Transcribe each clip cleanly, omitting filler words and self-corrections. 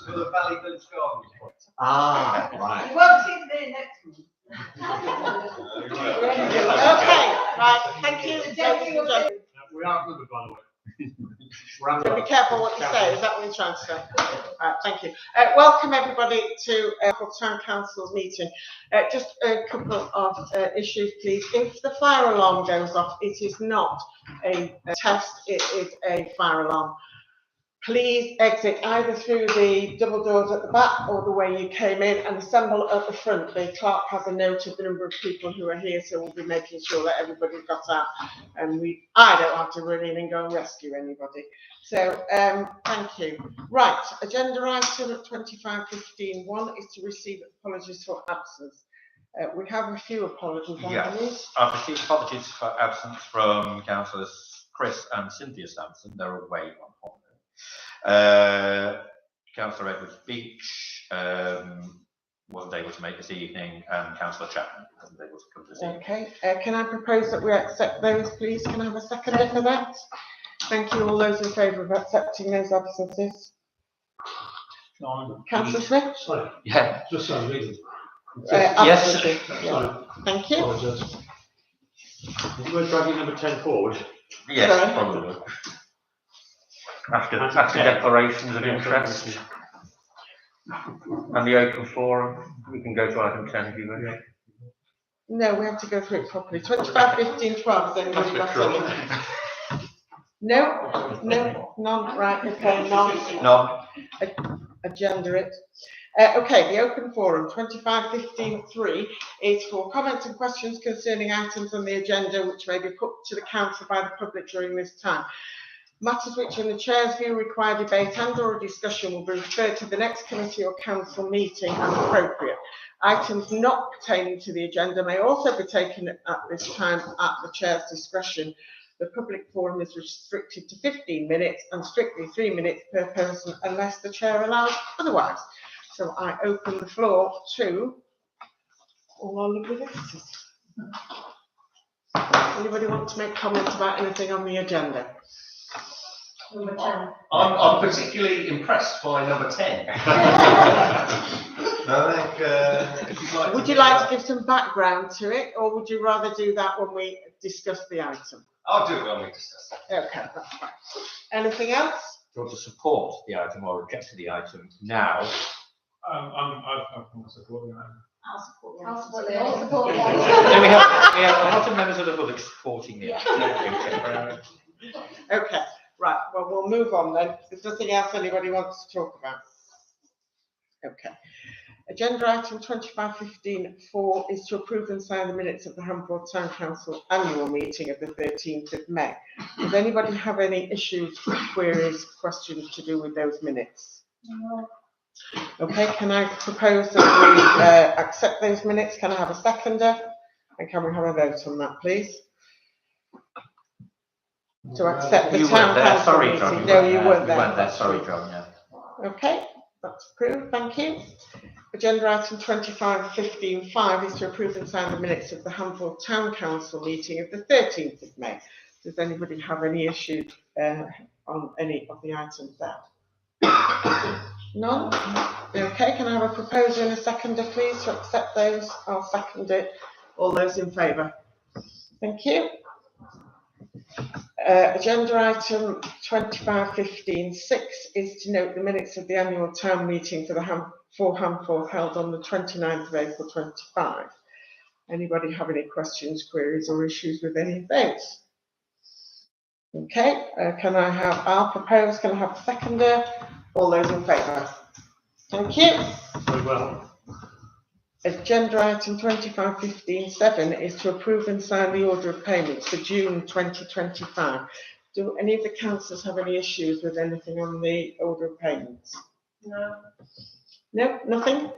for the Valley Village Gardens. Ah, right. You won't see them there next month. Okay, right, thank you. We are good, by the way. Be careful what you say, is that what you're trying to say? Right, thank you. Welcome everybody to Town Council's meeting. Just a couple of issues, please. If the fire alarm goes off, it is not a test, it is a fire alarm. Please exit either through the double doors at the back or the way you came in and assemble at the front. The clerk has a note of the number of people who are here, so we'll be making sure that everybody's got out. And I don't have to run in and go and rescue anybody. So, thank you. Right, agenda item 25.15.1 is to receive apologies for absence. We have a few apologies. Yes, I've received apologies for absence from councillors Chris and Cynthia Sampson. They're away on holiday. Councillor Edwards Beach wasn't able to make this evening, and Councillor Chapman wasn't able to come this evening. Okay, can I propose that we accept those, please? Can I have a seconder for that? Thank you. All those in favour of accepting those absences? Councillor Smith? Sorry, Yeah. just some reason. Yes. Yeah. Thank you. Apologise. You were dragging number 10 forward. Yes, Sorry? probably. After declarations of interest and the open forum, we can go to item 10 if you wish. No, we have to go through it properly. 25.15.12, has anybody got any? No, none, right, okay, none. No. Agenda it. Okay, the open forum, 25.15.3, is for comments and questions concerning items on the agenda which may be put to the council by the public during this time. Matters which in the chair's view require debate and or a discussion will be referred to the next committee or council meeting as appropriate. Items not pertaining to the agenda may also be taken at this time at the chair's discretion. The public forum is restricted to 15 minutes and strictly 3 minutes per person unless the chair allows otherwise. So I open the floor to all our lovely visitors. Anybody want to make comments about anything on the agenda? Number 10. I'm particularly impressed by number 10. I think, would you like to give some background to it, or would you rather do that when we discuss the item? I'll do it when we discuss it. Okay, that's fine. Anything else? Do you want to support the item or reject the item now? I'll support the item. I'll support the item. So we have a lot of members of the public supporting the item. Okay, right, well, we'll move on then. There's nothing else anybody wants to talk about. Okay. Agenda item 25.15.4 is to approve and sign the minutes of the Hamford Town Council annual meeting of the 13th of May. Does anybody have any issues, queries, questions to do with those minutes? No. Okay, can I propose that we accept those minutes? Can I have a seconder? And can we have a vote on that, please? To accept the town council sorry, meeting. John. No, you weren't there. You weren't there. Sorry, John. Yeah. Okay, that's approved. Thank you. Agenda item 25.15.5 is to approve and sign the minutes of the Hamford Town Council meeting of the 13th of May. Does anybody have any issues on any of the items there? None? Okay, can I have a proposer and a seconder, please, to accept those? I'll second it. All those in favour? Thank you. Agenda item 25.15.6 is to note the minutes of the annual town meeting for Hamford held on the 29th of April 25. Anybody have any questions, queries or issues with any of those? Okay, I'll propose, can I have a seconder? All those in favour? Thank you. Very well. Agenda item 25.15.7 is to approve and sign the order of payments for June 2025. Do any of the councillors have any issues with anything on the order of payments? No. No, nothing?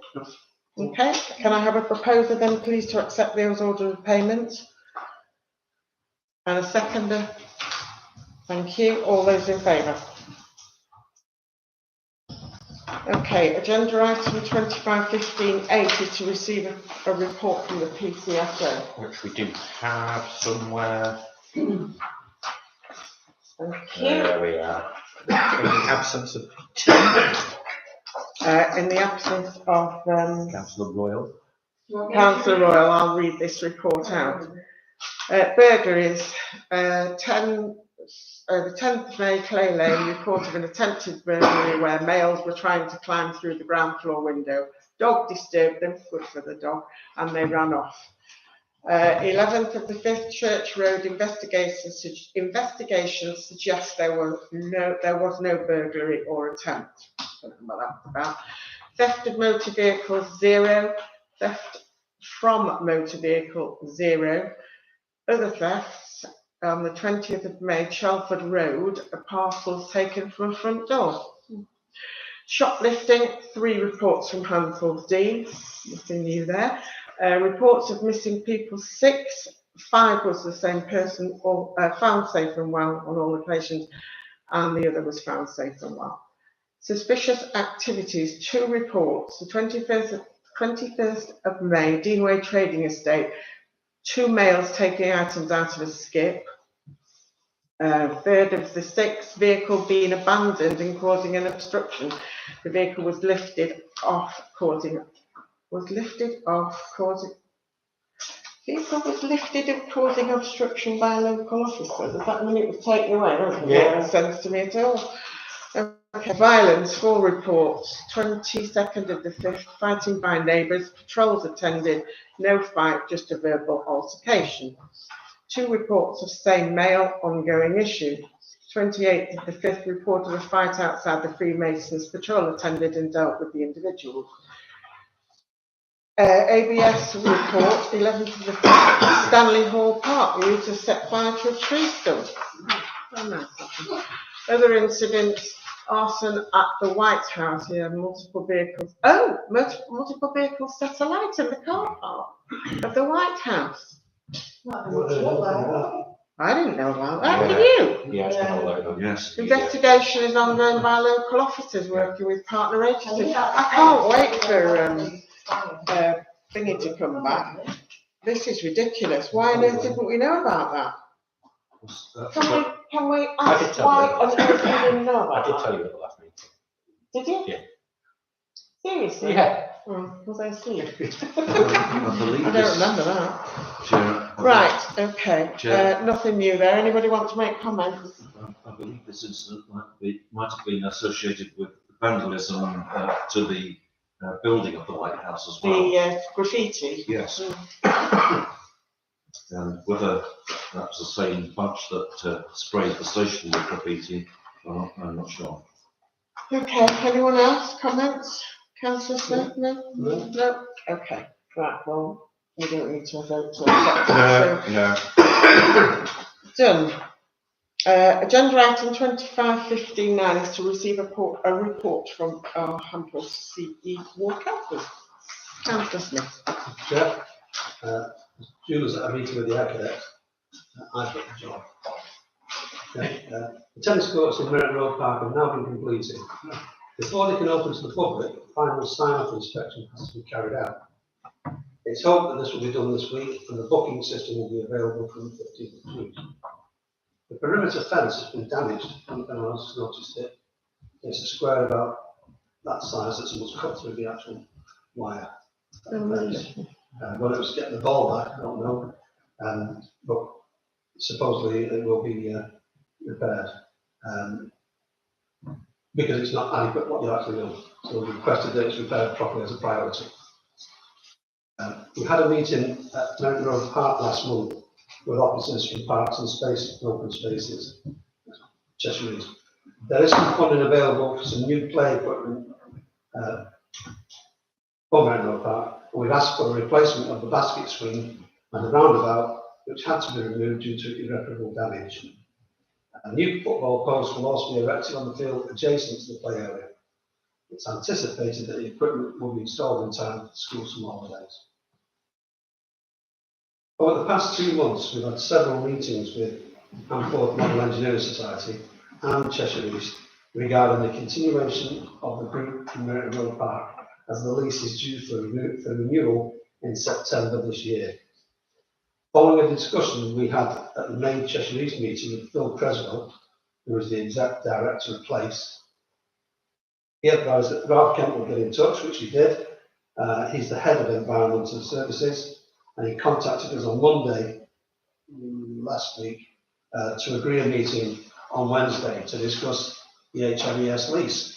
Okay, can I have a proposer then please to accept those order of payments? And a seconder? Thank you. All those in favour? Okay, agenda item 25.15.8 is to receive a report from the PCSO. Which we do have somewhere. Thank you. There we are. In the absence of Peter. In the absence of Councillor Royal. Councillor Royal, I'll read this report out. Burglaries, the 10th of May, Clay Lane, report of an attempted burglary where males were trying to climb through the ground floor window. Dog disturbed them, good for the dog, and they ran off. 11th of the 5th, Church Road, investigations suggest there was no burglary or attempt. I don't know what that's about. Theft of motor vehicles, 0. Theft from motor vehicle, 0. Other thefts, on the 20th of May, Chelford Road, a parcel taken from a front door. Shoplifting, 3 reports from Hanselsdean, nothing new there. Reports of missing people, 6. 5 was the same person, or found safe and well on all occasions, and the other was found safe and well. Suspicious activities, 2 reports. The 21st of May, Deanway Trading Estate, 2 males taking items out of a skip. 3rd of the 6th, vehicle being abandoned and causing an obstruction. The vehicle was lifted off, causing obstruction by a local officer. Does that mean it was taken away? That doesn't make any sense to me at all. Okay. Violence, 4 reports. 22nd of the 5th, fighting by neighbours, patrols attended, no fight, just a verbal altercation. 2 reports of same male, ongoing issue. 28th of the 5th, report of a fight outside the Freemasons, patrol attended and dealt with the individuals. ABS report, 11th of the 5th, Stanley Hall Park, used to set fire to a tree stump. Other incidents, arson at the White House, here, multiple vehicles. Oh, multiple vehicles set alight in the car park of the White House. I didn't know about that, did you? Yes, yes. Investigation is ongoing by local officers working with partner agencies. I can't wait for thingy to come back. This is ridiculous. Why on earth didn't we know about that? Can we ask why on earth we didn't know about that? I did tell you at the last meeting. Did you? Yeah. Seriously? Yeah. Was I asleep? I believe I don't remember that. Chair, Right, okay. Chair. Nothing new there. Anybody want to make comments? I believe this incident might have been associated with vandalism to the building of the White House as well. The graffiti? Yes. And whether that was the same bunch that sprayed the station with graffiti, I'm not sure. Okay, anyone else? Comments? Councillor Smith? No? No? Okay, right, well, we don't need to vote to accept it. No. Done. Agenda item 2559 is to receive a report from our Hampel CE Ward Councillors. Councillor Smith. Chair, June was at a meeting with the architect. I've got the job. Okay, the tennis courts in Merritt Road Park have now been completed. Before they can open to the public, final sign-off inspection has to be carried out. It's hoped that this will be done this week and the booking system will be available from the 15th of June. The perimeter fence has been damaged, and I just noticed it. It's a square about that size that someone's cut through the actual wire. Whether it was getting the ball back, I don't know. But supposedly it will be repaired. Because it's not adequate what you actually do. So we requested that it's repaired properly as a priority. We had a meeting at Merritt Road Park last month with officers from Parks and Spaces and Open Spaces, Cheshire East. There is some funding available for some new play equipment for Merritt Road Park. We've asked for a replacement of the basket swing and the roundabout, which had to be removed due to irreparable damage. A new football post will also be erected on the field adjacent to the play area. It's anticipated that the equipment will be installed in time for school summer holidays. Over the past 2 months, we've had several meetings with Amforth Model Engineering Society and Cheshire East regarding the continuation of the group in Merritt Road Park, as the lease is due for renewal in September this year. Following a discussion we had at the main Cheshire East meeting with Phil Creswell, who is the exec director of Place, He advised that Ralph Kent would get in touch, which he did. He's the head of environmental services, and he contacted us on Monday last week to agree a meeting on Wednesday to discuss the HMES lease.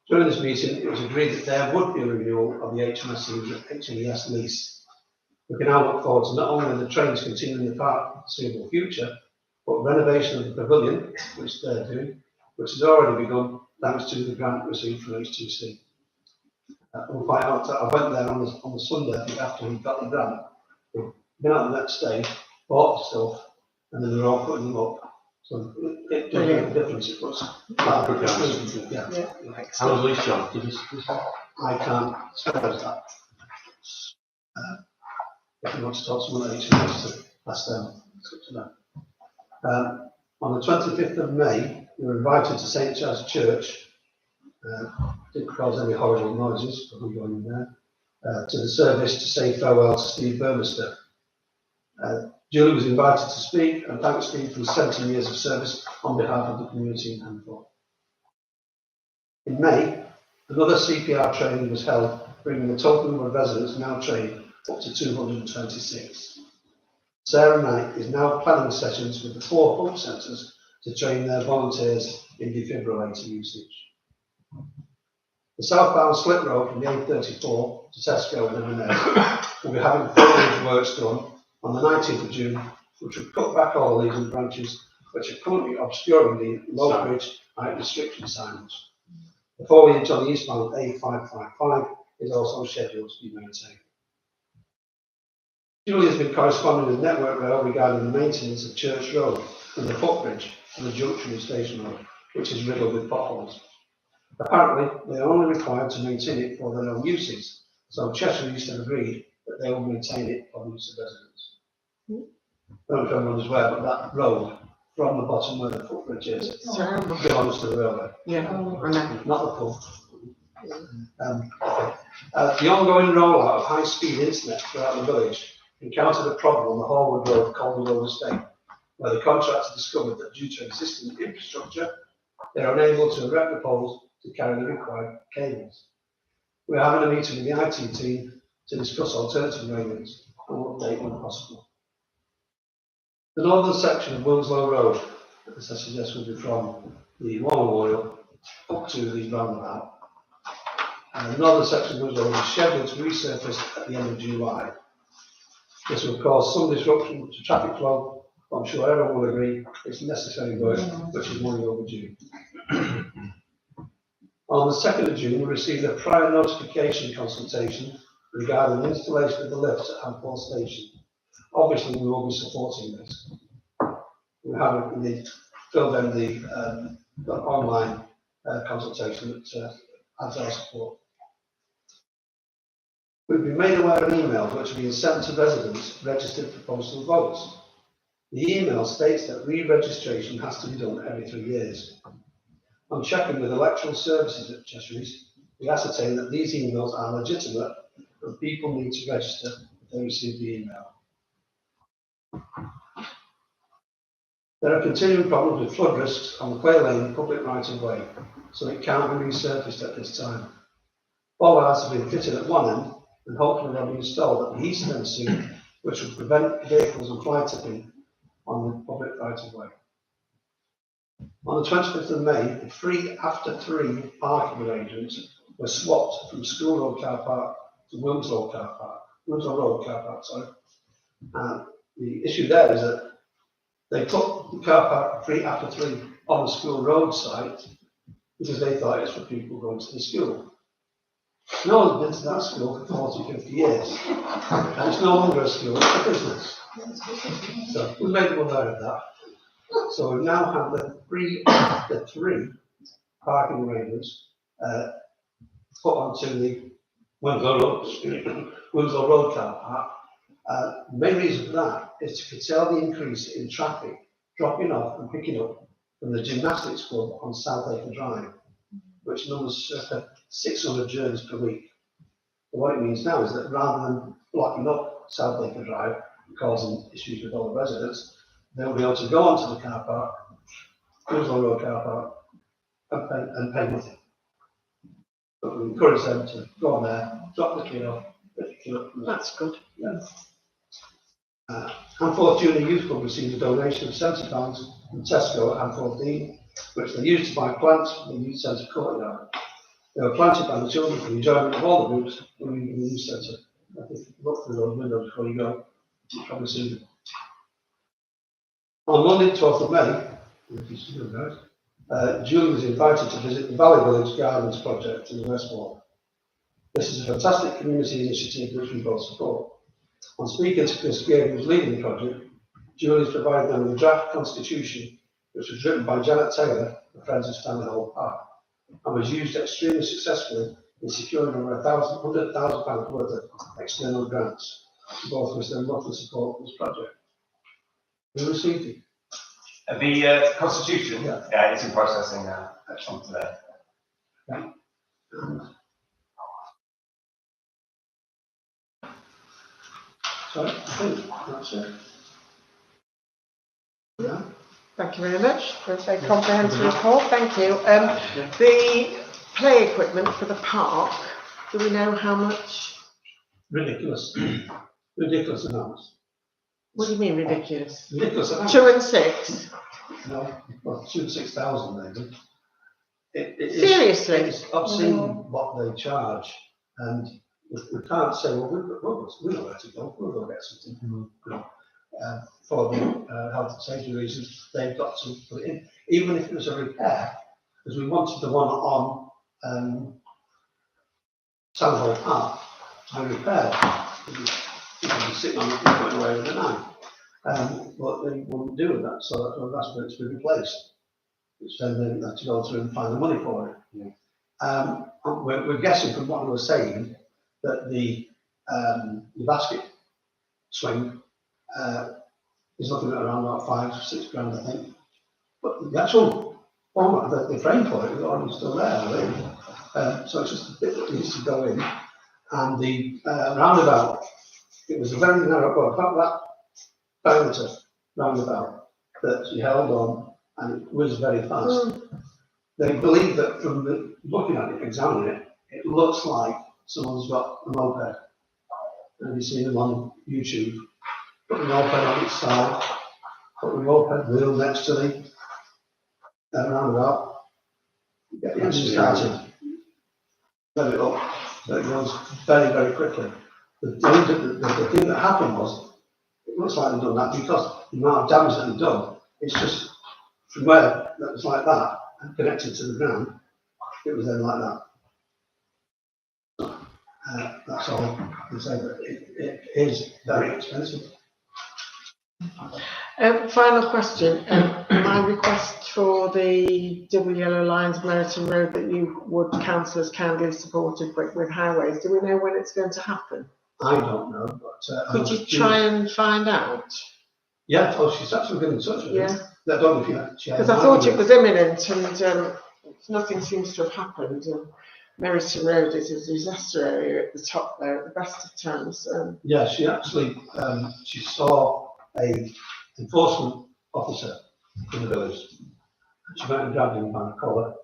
During this meeting, it was agreed that there would be a renewal of the HMES lease. We can now look forward to not only the trains continuing in the foreseeable future, but renovation of the pavilion, which they're doing, which has already begun thanks to the grant received from HTC. We'll find out that I went there on the Sunday, I think, after we got the grant. We've been out the next day, bought the stuff, and then they're all putting them up. So it does make a difference. It puts yeah. How was lease charge? Did you say? I can't disclose that. If you want to talk to someone at HMS to ask them, it's up to them. On the 25th of May, we were invited to St. Chad's Church. Didn't cause any horrible noises, but we're going in there. To the service to say farewell to Steve Burmester. Julie was invited to speak and thanked Steve for his 17 years of service on behalf of the community in Hanford. In May, another CPR training was held, bringing the total number of residents now trained up to 226. Sarah Knight is now planning sessions with the 4 home centres to train their volunteers in defibrillator usage. The southbound slip road from the A34 to Tesco and M&S will be having 4-inch works done on the 19th of June, which will cut back all the leaves and branches which are currently obscuring the low bridge height restriction signs. The foliage on the eastbound A555 is also scheduled to be maintained. Julie has been corresponding with Network Rail regarding the maintenance of Church Road and the footbridge and the junction with Station Road, which is riddled with potholes. Apparently, they are only required to maintain it for their own uses, so Cheshire East have agreed that they will maintain it for the use of residents. I don't know if everyone is aware, but that road from the bottom where the footbridge is belongs to the railway. Yeah, I know. Not the pub. The ongoing rollout of high-speed internet throughout the village encountered a problem on the Hallwood Road, Calder Road Estate, where the contractor discovered that due to existing infrastructure, they are unable to erect the poles to carry the required cables. We're having a meeting with the IT team to discuss alternative arrangements and update when possible. The northern section of Wilmslow Road, as I suggest, will be from the Wall Memorial up to the roundabout. And the northern section of Wilmslow Road is scheduled to resurface at the end of July. This will cause some disruption to traffic flow, but I'm sure everyone will agree it's necessary work, which is money overdue. On the 2nd of June, we received a prior notification consultation regarding the installation of the lifts at Hanford Station. Obviously, we will be supporting this. We have filled in the online consultation that adds our support. We've been made aware of emails which are being sent to residents registered for postal votes. The email states that re-registration has to be done every 3 years. On checking with electoral services at Cheshire East, we ascertain that these emails are legitimate and people need to register if they receive the email. There are continuing problems with flood risks on Quayle Lane public right of way, so it can't be resurfaced at this time. Bollards have been fitted at one end and hopefully they'll be installed at the east end soon, which will prevent vehicles and fly tipping on the public right of way. On the 25th of May, the free after 3 parking arrangements were swapped from School Road car park to Wilmslow Road car park, sorry. And the issue there is that they put the car park free after 3 on the School Road site because they thought it's for people going to the school. No one's been to that school for 40, 50 years. And it's no longer a school, it's a business. So we made them aware of that. So we now have the 3 parking arrangements put onto the Wilmslow Road car park. The main reason for that is to curtail the increase in traffic dropping off and picking up from the gymnastics club on South Acre Drive, which numbers circa 600 journeys per week. But what it means now is that rather than blocking up South Acre Drive and causing issues with all the residents, they'll be able to go onto the car park, Wilmslow Road car park, and pay nothing. But we encourage them to go on there, drop the key off, pick the key up. That's good. Anforth Junior Youth Club received a donation of £70 from Tesco at Anforth Dean, which they used to buy plants for the youth centre courtyard. They were planted by the children for the enjoyment of all the groups in the youth centre. I think look through those windows before you go, you probably see them. On Monday, 12th of May, if you see them guys, Julie was invited to visit the Valley Village Gardens project in Westmore. This is a fantastic community initiative which we both support. On speaking to Chris Gay, who was leading the project, Julie's provided them with a draft constitution which was written by Janet Taylor, the Friends of Stanley Hall Park, and was used extremely successfully in securing over £100,000 worth of external grants, both of which then roughly support this project. We received it. The constitution, Yeah. yeah, it's in processing now, actually today. And so I think that's it. Yeah. Thank you very much for a very comprehensive report. Thank you. The play equipment for the park, do we know how much? Ridiculous. Ridiculous amounts. What do you mean ridiculous? Ridiculous amounts. 2 and 6? No, well, 2 to 6,000 maybe. It is, Seriously? it's obscene what they charge, and we can't say, well, we know where to go, we'll go get something. You know, for the health and safety reasons, they've got to put it in, even if it was a repair, because we wanted the one on Sandhall Park to be repaired. People be sitting on it and going away with the knife. But they wouldn't do that, so that's where it's been replaced. Which then they had to go through and find the money for it. Yeah. We're guessing from what we were saying that the basket swing is looking at around about 5 or 6 grand, I think. But the actual format, the frame for it is already still there, I believe. So it's just a bit that needs to go in. And the roundabout, it was a very narrow, well, about that diameter roundabout that she held on, and it was very fast. They believe that from looking at it, examining it, it looks like someone's got a moped. Have you seen them on YouTube? Put the moped on its side, put the moped wheel next to the roundabout, get the engine started, let it up, so it goes very, very quickly. The thing that happened was, it looks like they've done that because the amount of damage that they've done, it's just from where that was like that and connected to the ground, it was then like that. That's all I can say, but it is very expensive. Final question. My request for the double yellow lines of Meriton Road that you would councillors kindly supported with highways, do we know when it's going to happen? I don't know, but could you try and find out? Yeah, oh, she's actually been in touch with Yeah. me. I don't know if you Because I thought it was imminent and nothing seems to have happened. Meriton Road is a disaster area at the top there at the best of times. Yeah, she actually she saw a enforcement officer in the village. She went and grabbed him by the collar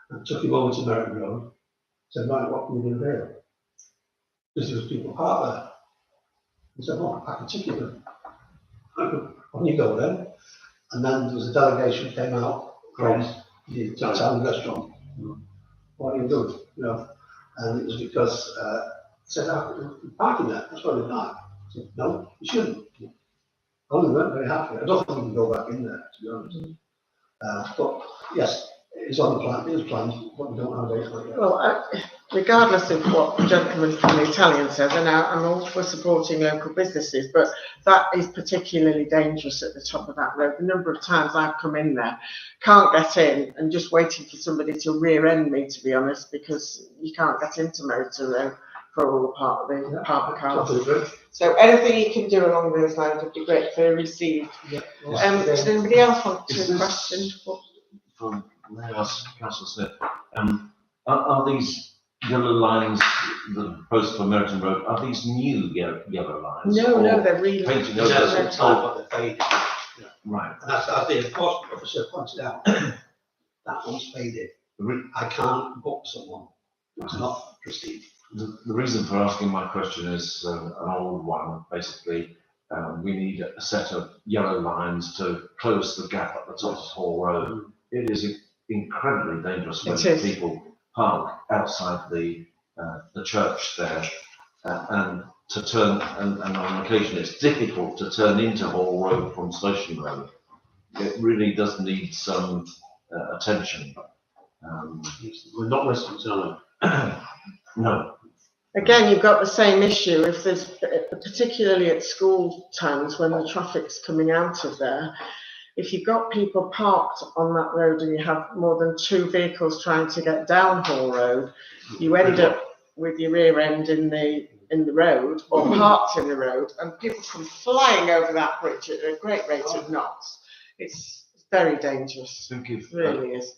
and took him over to Meriton Road. Said, right, what can we do here? Because there was people parked there. He said, well, I can take you there. On you go then. And then there was a delegation came out from the Italian restaurant. What are you doing? You know, and it was because he said, you're parking there, that's where we park. I said, no, you shouldn't. Only weren't very happy. I don't think we can go back in there, to be honest. But yes, it's on the plan, it is planned, but we don't have a date for it yet. Well, regardless of what the gentleman from the Italian says, and I'm all for supporting local businesses, but that is particularly dangerous at the top of that road. The number of times I've come in there, can't get in, and just waiting for somebody to rear end me, to be honest, because you can't get into Meriton Road for all part of the park cars. Totally. So anything you can do along those lines would be gratefully received. Yeah. Does anybody else want Is to this- question? May I ask Councillor Smith, are these yellow lines that are proposed for Meriton Road, are these new yellow lines? No, or they're really. painting No, over that's the what time, but they're faded. Right. And as the enforcement officer pointed out, that one's faded. I can't book someone It's not pristine. The reason for asking my question is an old one. Basically, we need a set of yellow lines to close the gap at the top of Hall Road. It is incredibly dangerous when It is. people park outside the church there, and to turn, and on occasion it's difficult to turn into Hall Road from Station Road. It really does need some attention. We're not residents, are No. Again, you've got the same issue if there's, particularly at school times when the traffic's coming out of there. If you've got people parked on that road and you have more than 2 vehicles trying to get down Hall Road, you end up with your rear end in the road or parked in the road, and people come flying over that bridge at a great rate of knots. It's very dangerous. I think It really is.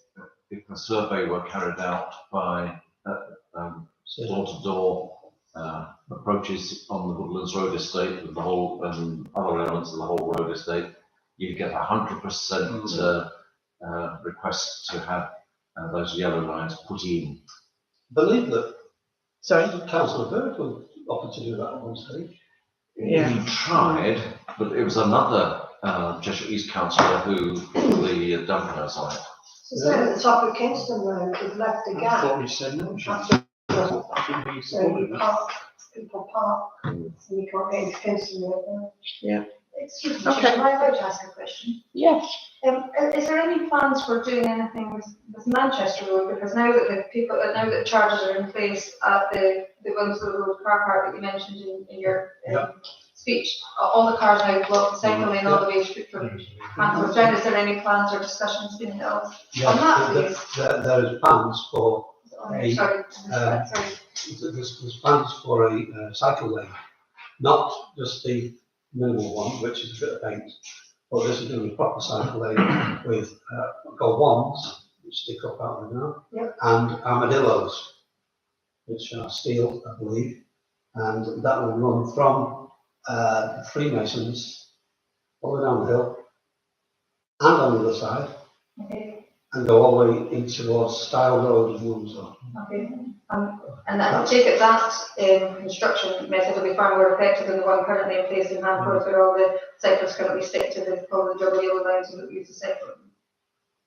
if a survey were carried out by door-to-door approaches on the Woodlands Road estate with the whole and other elements of the whole road estate, you get 100% request to have those yellow lines put in. Believe that Sorry? Councillor Burke offered to do that at one stage. Yeah. He tried, but it was another Cheshire East councillor who put the dampers on it. So at the top of Kingston Road, we've left a we? I gap. thought we said no. So you park, people park, and you can't get into Kingston Road. Yeah. Excuse me, Okay. Chair, am I allowed to ask a question? Yes. Is there any plans for doing anything with Manchester Road? Because now that charges are in place at the Winslow Road car park that you mentioned in your speech, all the cars now go up the cycle lane all the way from Manchester down. Is there any plans or discussions being held on that, please? There is plans for Sorry, sorry. there's plans for a cycle lane, not just the minimal one, which is a bit of paint, but this is going to be a proper cycle lane with gold wands, which stick up out of now, and armadillos, which are steel, I believe, and that will run from Freemasons all the way down the hill and on the other side, Okay, and go all the way in towards Style Road and Windsor. okay. And I take it that construction method will be far more effective than the one currently in place in Hanford, where all the cyclists currently stick to the double yellow lines and use the cycle.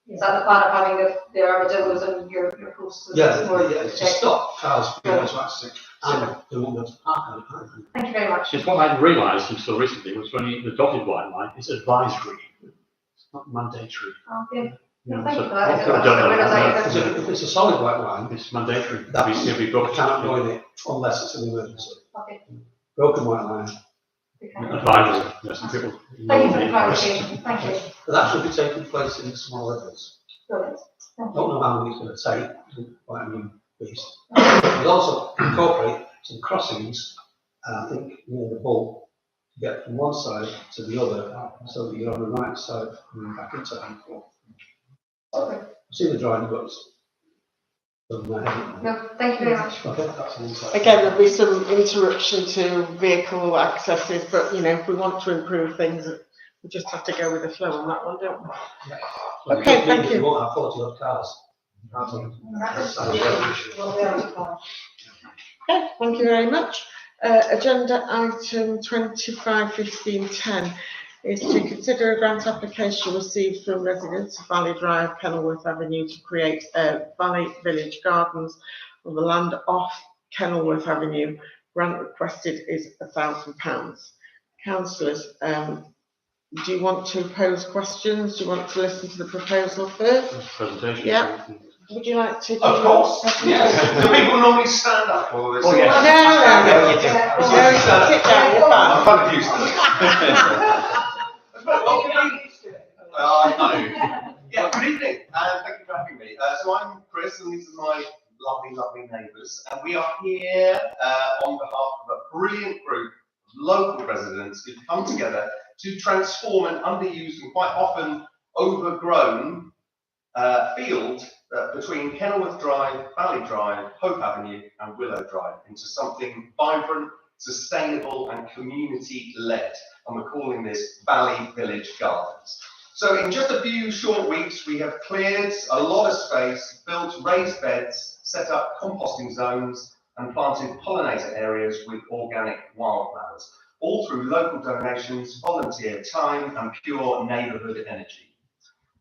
Is that the plan of having the armadillos and your posts? It's to stop cars being able to access and they won't be able to park on it. Thank you very much. Just what I hadn't realised until recently was when the dotted white line is advisory. It's not mandatory. Okay. You know, Thank you so for that. what could have done That's- that? If it's a solid white line, It's mandatory. That's- It'll be you booked. cannot go in it unless it's an emergency. Okay. Broken white line, Okay. Advisory. Yes, some people. Thank you for the clarification. Thank you. but that should be taking place in small levels. Brilliant. Thank Don't you. know how long it's going to take to quite a new piece. But also incorporate some crossings, I think near the Bull, to get from one side to the other, so that you're on the right side coming back into Hancock. Okay. I've seen the drawing, but it's done in my head. No, thank you very much. Okay, that's an insight. Again, there'll be some interruption to vehicle accesses, but if we want to improve things, we just have to go with the flow on that one, don't we? But it Okay, just means thank you. You won't have 40 odd cars. Okay, thank you very much. Agenda item 251510 is to consider a grant application received from residents of Valley Drive, Kenilworth Avenue to create Valley Village Gardens on the land off Kenilworth Avenue. Grant requested is £1,000. Councillors, do you want to pose questions? Do you want to listen to the proposal first? Presentation. Yeah. Would you like to? Of course, yes. Do people normally stand up for this? Oh, yes. No, you do. No, sit down, you're I'm fine. kind of used to it. I know. Yeah, good evening, and thank you for having me. So I'm Chris, and these are my lovely, lovely neighbours, and we are here on behalf of a brilliant group of local residents who've come together to transform an underused and quite often overgrown field between Kenilworth Drive, Valley Drive, Hope Avenue and Willow Drive into something vibrant, sustainable and community-led, and we're calling this Valley Village Gardens. So in just a few short weeks we have cleared a lot of space, built raised beds set up composting zones, and planted pollinator areas with organic wildflowers, all through local donations, volunteer time, and pure neighbourhood energy.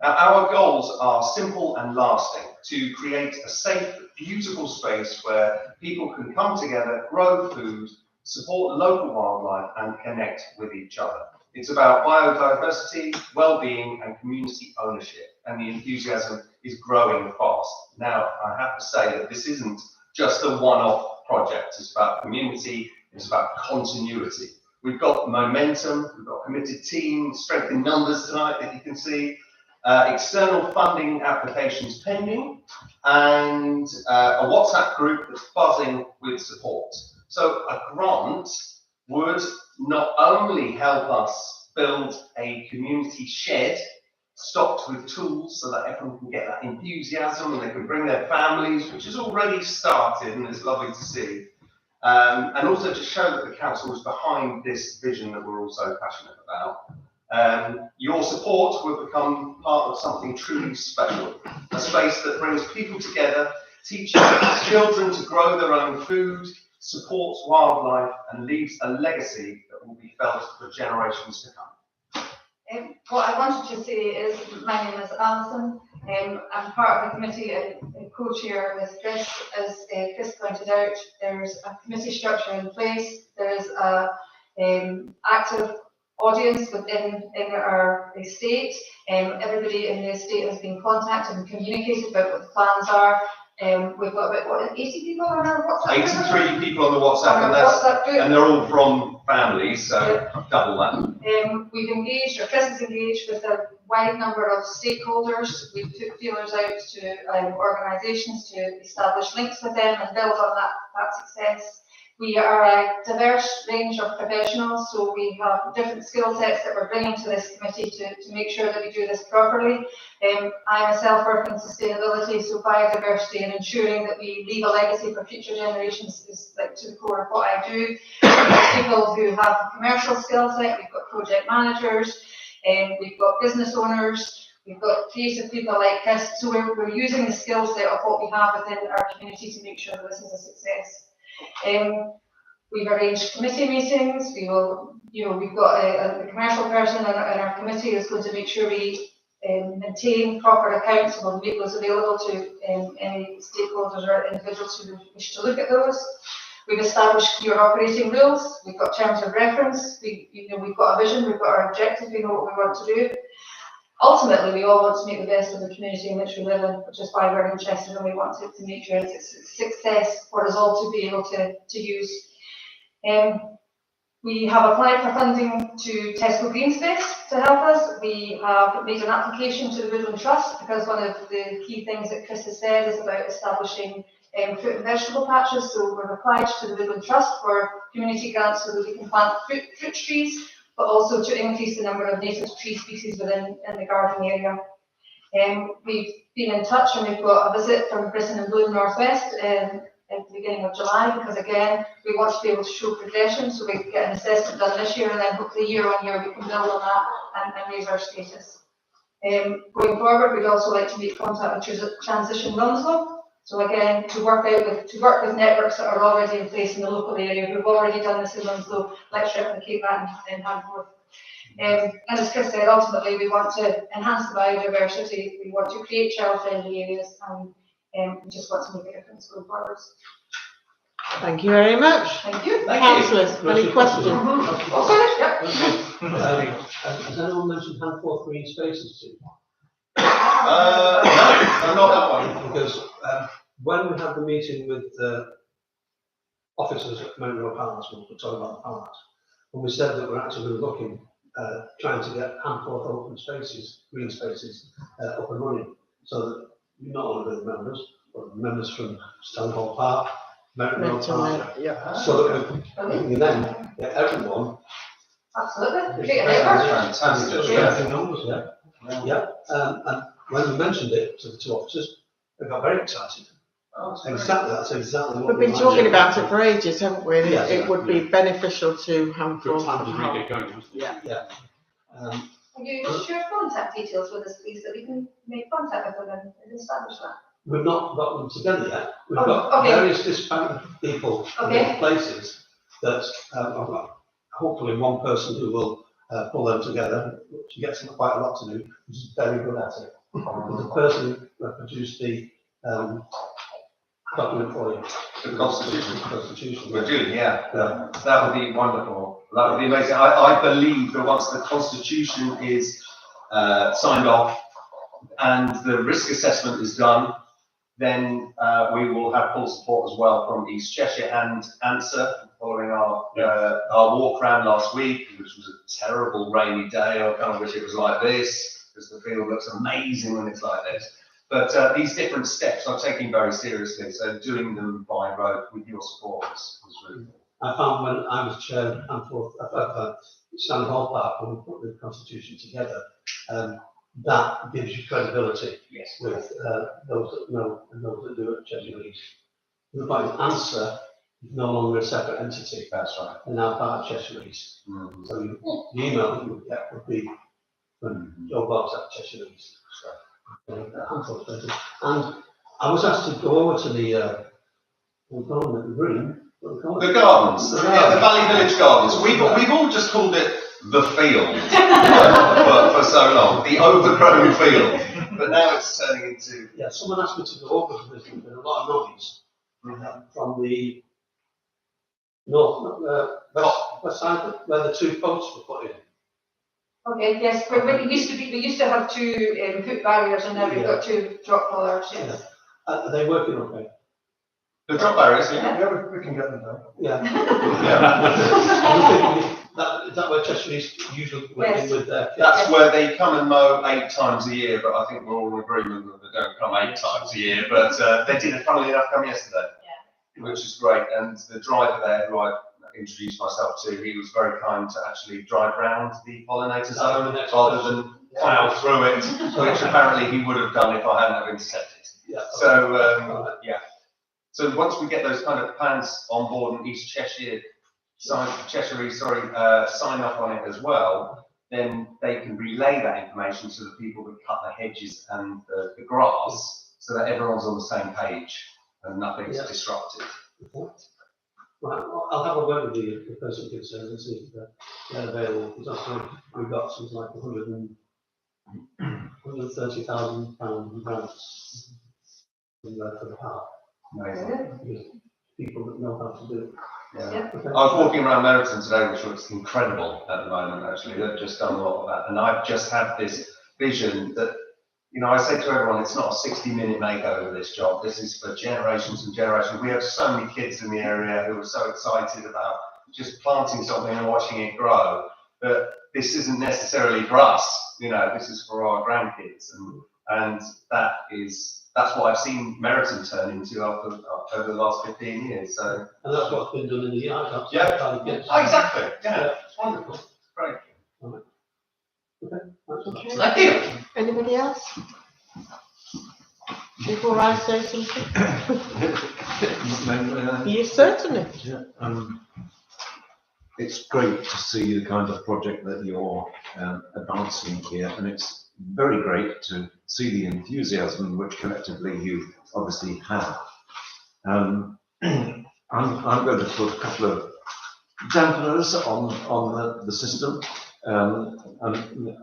Now, our goals are simple and lasting: to create a safe, beautiful space where people can come together, grow food, support local wildlife, and connect with each other. It's about biodiversity, well-being, and community ownership, and the enthusiasm is growing fast. Now, I have to say that this isn't just a one-off project. It's about community, it's about continuity. We've got momentum, we've got a committed team, strength in numbers tonight that you can see, external funding applications pending, and a WhatsApp group that's buzzing with support. So a grant would not only help us build a community shed stocked with tools so that everyone can get that enthusiasm and they can bring their families, which has already started and it's lovely to see. And also to show that the council is behind this vision that we're all so passionate about. Your support will become part of something truly special, a space that brings people together, teaches children to grow their own food, supports wildlife, and leaves a legacy that will be felt for generations to come. What I wanted to say is, my name is Alison. I'm part of the committee and co-chair with Chris. As Chris pointed out, there's a committee structure in place. There's a active audience within our estate. Everybody in the estate has been contacted and communicated about what the plans are. We've got about 80 people on our WhatsApp group? 83 people on the WhatsApp, and they're all from families, so double that. We've engaged, or Chris has engaged with a wide number of stakeholders. We've put feelers out to organisations to establish links with them and build on that success. We are a diverse range of professionals, so we have different skill sets that we're bringing to this committee to make sure that we do this properly. I myself work in sustainability, so biodiversity and ensuring that we leave a legacy for future generations is like to the core of what I do. We've got people who have a commercial skill set, we've got project managers, we've got business owners, we've got creative people like Chris, so we're using the skill set of what we have within our community to make sure that this is a success. We've arranged committee meetings. We will, we've got a commercial person in our committee who's going to make sure we maintain proper accounts, and we'll make those available to any stakeholders or individuals who wish to look at those. We've established clear operating rules. We've got terms of reference. We've got a vision. We've got our objective. We know what we want to do. Ultimately, we all want to make the best of the community in which we live in, which is why we're interested and we want to make sure it's a success for us all to be able to use. We have applied for funding to Tesco Green Space to help us. We have made an application to the Woodland Trust because one of the key things that Chris has said is about establishing fruit and vegetable patches. So we've applied to the Woodland Trust for community grants so that we can plant fruit trees, but also to increase the number of native tree species within the garden area. We've been in touch and we've got a visit from Britain and Bloom Northwest at the beginning of July, because again, we want to be able to show progression, so we can get an assessment done this year, and then hopefully year on year we can build on that and raise our status. Going forward, we'd also like to make contact with Transition Lunslow. So again, to work with networks that are already in place in the local area who've already done this in Lunslow. Let's replicate that in Hanforth. And as Chris said, ultimately we want to enhance the biodiversity. We want to create child-friendly areas, and we just want to make a difference going forward. Thank you very much. Thank you. Councillors, any questions? Has anyone mentioned Hanforth Green Spaces to you? No, not that one. Because when we had the meeting with officers at Monroe Palace, we were talking about the palace, and we said that we're actually looking, trying to get Hanforth open spaces, green spaces, up and running, so that not only the members, but the members from Stanhope Park, Monroe Park, so that we can then get everyone. Absolutely. Fantastic. Numbers, yeah. And when we mentioned it to the two officers, they got very excited. Exactly, that's exactly what we've been talking about it for ages, haven't we? Yeah, it would be beneficial to Hanforth. Yeah. Can you just share contact details with us, please, so we can make contact with them and establish that? we've not got them together yet. We've Oh, got okay. various disparate people in Okay. different places that, I've got hopefully one person who will pull them together. She gets quite a lot to do, which is very good at it. But the person who produced the document for you. The Constitution. Constitution. We're doing, yeah. That would be wonderful. That would be amazing. I believe that once the Constitution is signed off and the risk assessment is done, then we will have full support as well from East Cheshire and ANSA following our walk around last week, which was a terrible rainy day. I kind of wish it was like this, because the field looks amazing when it's like this. But these different steps I'm taking very seriously, so doing them by road with your support was really good. I found when I was chair of Stanley Hall Park, when we put the Constitution together, that gives you credibility with those that know and those that do at Cheshire East. The point answer is no longer a separate entity. That's right. They're now part of Cheshire East. Mm-hmm. So the email that you would get would be from Joe Boggs at Cheshire East. And I was asked to go over to the green. The gardens, yeah, the Valley Village Gardens. We've all just called it the field for so long, the overgrown field. But now it's turning into. Yeah, someone asked me to go over because there's been a lot of noise from the west side where the two posts were put in. Okay, yes, but it used to be, we used to have two foot barriers and now we've got two drop collars, yes. Are they working okay? The drop barriers, Yeah. yeah, we can get them done. Yeah. Yeah. Is that where Cheshire East usually went in with their? That's where they come and mow 8 times a year, but I think we're all in agreement that they don't come 8 times a year. But they did, funnily enough, come yesterday, which is great. And the driver there, who I introduced myself to, he was very kind to actually drive round the pollinator zone rather than plough through it, which apparently he would have done if I hadn't have intercepted. Yeah. So, yeah. So once we get those kind of plans on board and East Cheshire, sign off on it as well, then they can relay that information to the people that cut the hedges and the grass, so that everyone's on the same page and nothing's disrupted. Right, I'll have a word with the person concerned and see if they're available, because that's why we've got something like £130,000 grants for the park. Amazing. People that know how to do it. Yeah. Okay. I was walking around Meryton today, which looks incredible at the moment, actually. They've just done a lot of that. And I've just had this vision that, you know, I say to everyone, it's not a 60-minute makeover, this job. This is for generations and generations. We have so many kids in the area who are so excited about just planting something and watching it grow. But this isn't necessarily for us, you know, this is for our grandkids. And that's what I've seen Meryton turn into over the last 15 years. So. And that's what's been done in the yard. Yeah. Exactly. Yeah. It's wonderful. Great. Right. Okay. Thank you. Anybody else? Before I say something? Yes, certainly. Yeah, it's great to see the kind of project that you're advancing here, and it's very great to see the enthusiasm which collectively you obviously have. I'm going to put a couple of dampeners on the system, and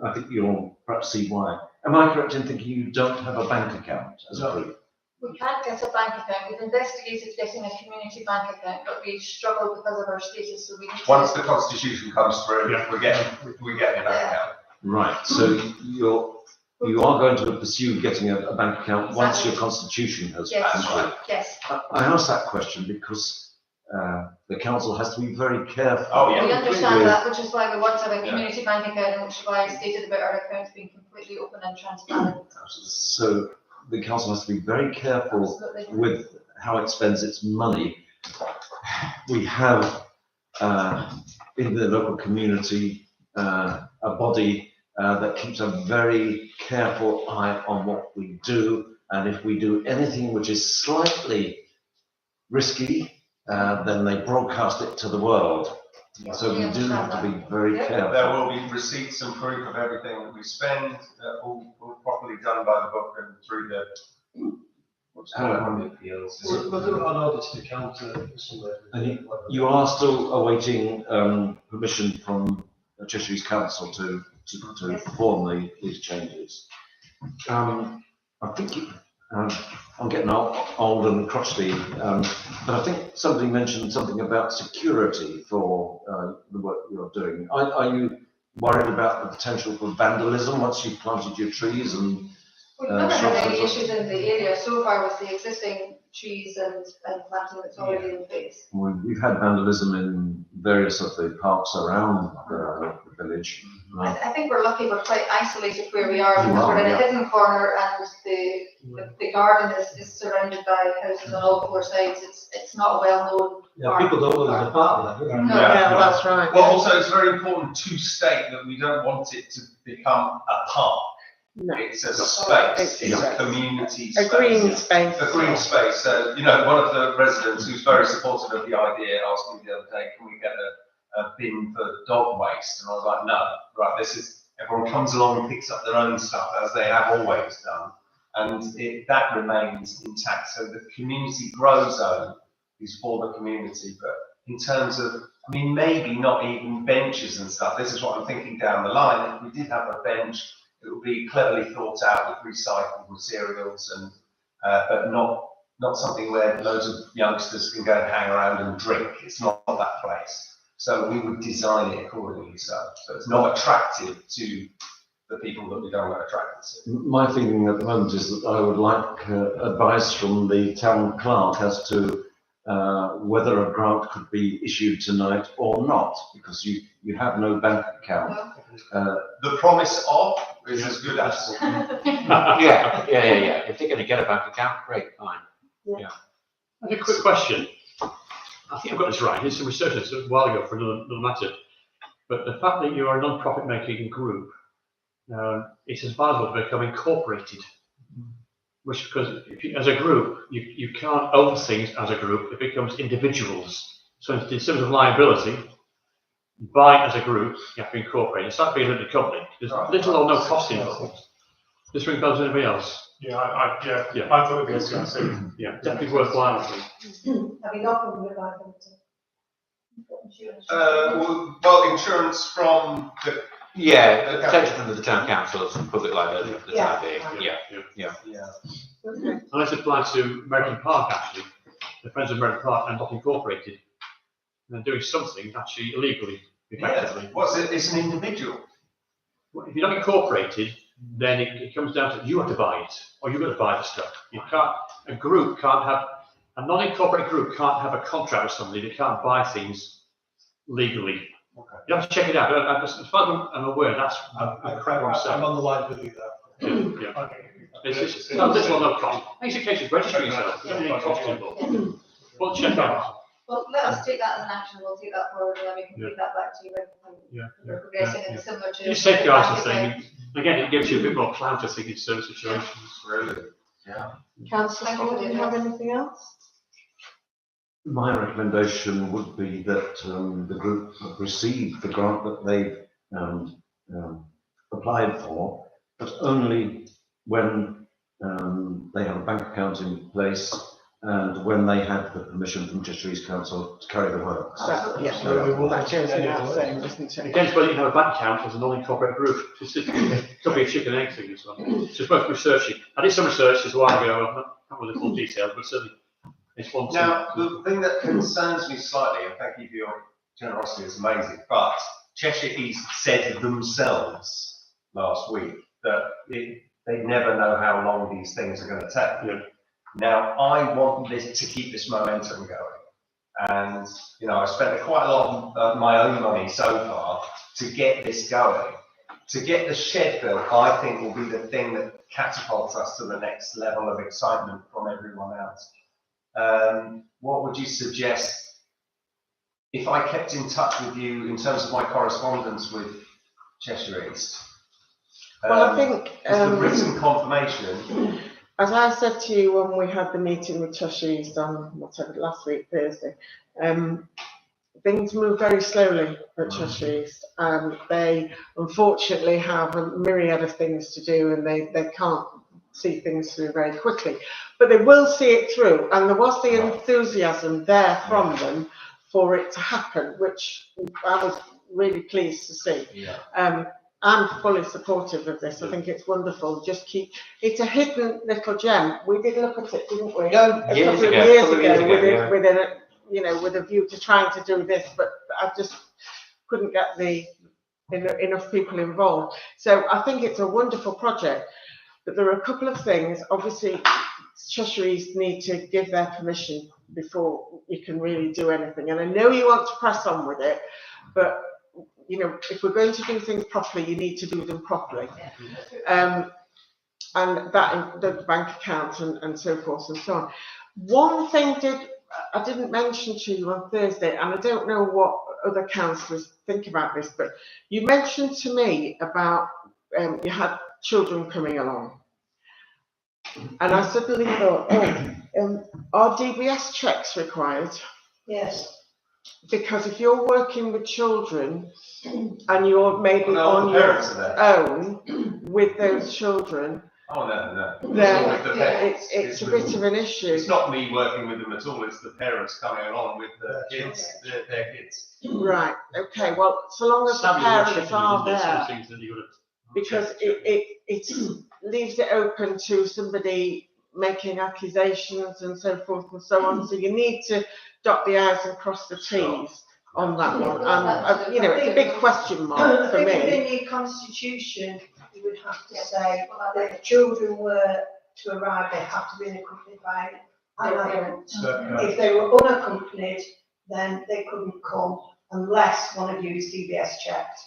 I think you'll perhaps see why. Am I correct in thinking you don't have a bank account as a group? We can't get a bank account. We've investigated getting a community bank account, but we struggle because of our status, so we need to. Once the Constitution comes through, we get a bank account. Right, so you are going to pursue getting a bank account once your Constitution has come through. Yes. I asked that question because the council has to be very careful. Oh, yeah. We understand that, which is why we want to have a community bank account, and which is why I stated about our accounts being completely open and transparent. So the council has to be very careful Absolutely. with how it spends its money. We have in the local community a body that keeps a very careful eye on what we do, and if we do anything which is slightly risky, then they broadcast it to the world. So we do have to be very careful. There will be receipts and proof of everything that we spend, all properly done by the book and through the On the appeals. Was there an order to the counter somewhere? And you are still awaiting permission from Cheshire's council to perform these changes. I think I'm getting old and crotchety, but I think somebody mentioned something about security for the work you're doing. Are you worried about the potential for vandalism once you've planted your trees and We've never had any issues in the area so far with the existing trees and planting that's already in place. We've had vandalism in various of the parks around the village. I think we're lucky we're quite isolated where we are because we're in a hidden corner and the garden is surrounded by houses on all four sides. It's not a well-known Yeah, park. people don't know there's a part of that. No. Yeah, well, that's right. Well, also, it's very important to state that we don't want it to become a park. No. It's a space, it's a community A space. green space. A green space. So, you know, one of the residents who's very supportive of the idea asked me the other day, can we get a bin for dog waste? And I was like, no, right, everyone comes along and picks up their own stuff as they have always done. And that remains intact. So the community grow zone is for the community. But in terms of, I mean, maybe not even benches and stuff. This is what I'm thinking down the line. If we did have a bench, it would be cleverly thought out with recycled materials and but not something where loads of youngsters can go and hang around and drink. It's not that place. So we would design it accordingly. So it's not attractive to the people that we don't want to attract to. My thinking at the moment is that I would like advice from the town clerk as to whether a grant could be issued tonight or not, because you have no bank account. The promise of is as good as. Yeah. If they're going to get a bank account, great, fine. Yeah. I have a quick question. I think I've got this right. I did some research on this a while ago for another matter. But the fact that you are a non-profit making group, it's advisable to become incorporated. Which, because as a group, you can't own things as a group, it becomes individuals. So in terms of liability, buy as a group, you have to incorporate. It's like being a company. There's little or no cost involved. This ring bells anybody else? Yeah, I thought it was going to say. Yeah, definitely worthwhile. Have you got from the liability? Well, insurance from the. Yeah, protection under the town council's public liability for the time being. Yeah. Okay. And this applies to Merton Park, actually. The Friends of Merton Park are not incorporated. And they're doing something actually illegally, effectively. Yeah. What's it? It's an individual. If you're not incorporated, then it comes down to you have to buy it, or you've got to buy the stuff. You can't. A non-incorporated group can't have a contract with somebody. They can't buy things legally. Okay. You have to check it out. As far as I'm aware, that's a crap I'm on the line with you there. Yeah. Okay. It's not little or no cost. It's a case of registering yourself. There's any cost involved. Well, check out. Well, let us take that as an action. We'll take that forward and then we can feed that back to you when we're progressing and similar to. You safeguards the thing. Again, it gives you a bit more clout, I think, in certain situations. Really? Yeah. Councillor Hall, do you have anything else? My recommendation would be that the group receive the grant that they've applied for, but only when they have a bank account in place and when they have the permission from Cheshire's council to carry the works. That goes without saying, doesn't it? Against whether you have a bank account as a non-incorporated group. It could be a chicken and egg thing as well. Just both researching. I did some research as a while ago. I'm not with the full details, but certainly it's one. Now, the thing that concerns me slightly, and thank you for your generosity, it's amazing, but Cheshire East said themselves last week that they never know how long these things are going to take. Yeah. Now, I want this to keep this momentum going. And, you know, I've spent quite a lot of my own money so far to get this going. To get the shed built, I think will be the thing that catapults us to the next level of excitement from everyone else. What would you suggest if I kept in touch with you in terms of my correspondence with Cheshire East? Well, I think the written confirmation. as I said to you when we had the meeting with Cheshire East on whatever last week, Thursday, things move very slowly at Cheshire East, and they unfortunately have a myriad of things to do, and they can't see things through very quickly. But they will see it through, and there was the enthusiasm there from them for it to happen, which I was really pleased to see. I'm fully supportive of this. I think it's wonderful. Just keep, it's a hidden little gem. We did look at it, didn't we? A couple of years ago, with a view to trying to do this, but I just couldn't get enough people involved. So I think it's a wonderful project, but there are a couple of things. Obviously, Cheshire East need to give their permission before you can really do anything. And I know you want to press on with it, but if we're going to do things properly, you need to do them properly. And that the bank account and so forth and so on. One thing I didn't mention to you on Thursday, and I don't know what other councillors think about this, but you mentioned to me about you had children coming along. And I suddenly thought, are DBS checks required? Yes. Because if you're working with children and you're maybe on your own with those children, then it's a bit of an issue. It's not me working with them at all, it's the parents coming along with the kids, their kids. Right, okay, well, so long as the parents are there, because it leaves it open to somebody making accusations and so forth and so on, so you need to dot the I's and cross the T's on that one. And, it's a big question mark for me. Within your constitution, you would have to say that if children were to arrive, they have to be accompanied by an adult. If they were unaccompanied, then they couldn't come unless one of you is DBS checked.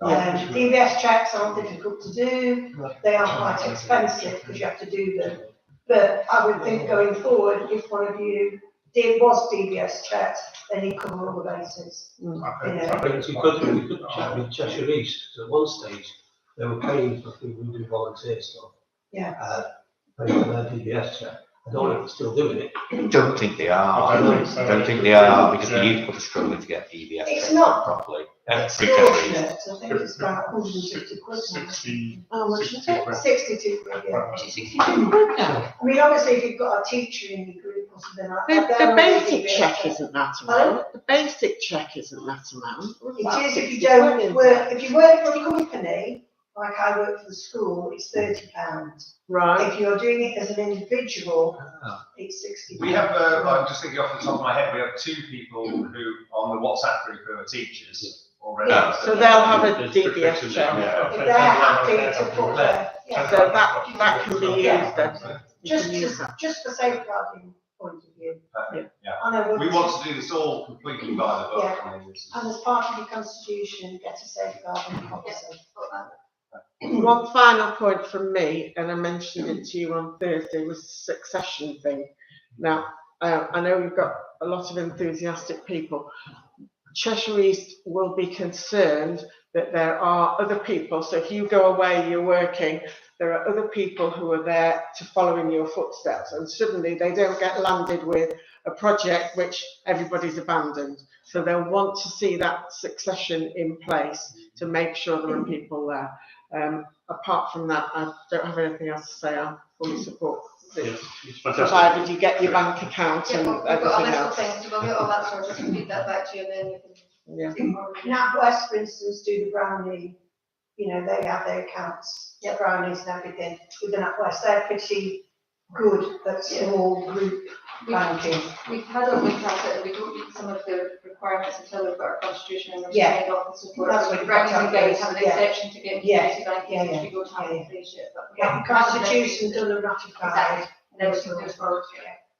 DBS checks aren't difficult to do, they are quite expensive because you have to do them. But I would think going forward, if one of you was DBS checked, then you cover all the bases. I think we could chat with Cheshire East, because at one stage they were paying for people who do volunteer stuff. Paying for their DBS check. I don't know if they're still doing it. I don't think they are. I don't think they are, because the youth are struggling to get DBS It's not properly. extortionate. I think it's about 150 quid. 60. How much is it? 62 quid, yeah. 62 quid now. I mean, obviously, if you've got a teacher in your group or something like that. The basic check isn't that amount. The basic check isn't that amount. It is if you don't work, if you work for a company, like I work for the school, it's £30. Right. If you're doing it as an individual, it's 60. We have, I'm just thinking off the top of my head, we have 2 people who on the WhatsApp group who are teachers already. So they'll have a DBS check. If they're happy to put their, So that can be used then. just for safeguarding point of view. We want to do this all completely by the book. And as part of your constitution, get a safeguarding policy. One final point from me, and I mentioned it to you on Thursday, was the succession thing. Now, I know you've got a lot of enthusiastic people. Cheshire East will be concerned that there are other people, so if you go away, you're working, there are other people who are there to follow in your footsteps, and suddenly they don't get landed with a project which everybody's abandoned. So they'll want to see that succession in place to make sure there are people there. Apart from that, I don't have anything else to say. I fully support this, provided you get your bank account and everything else. We'll get all that sorted and feed that back to you, and then you can. NatWest, for instance, do the Brownie, they have their accounts, Brownies and everything with the NatWest. They're pretty good at small group banking. We've had a look at it, and we don't meet some of the requirements until we've got our constitution and we're signed off and support. That's So what with you've got Brownies, to we guys have have an exception to get into banking, which we don't have in place yet. But we have Constitution done and ratified. Exactly. And then we can move forward.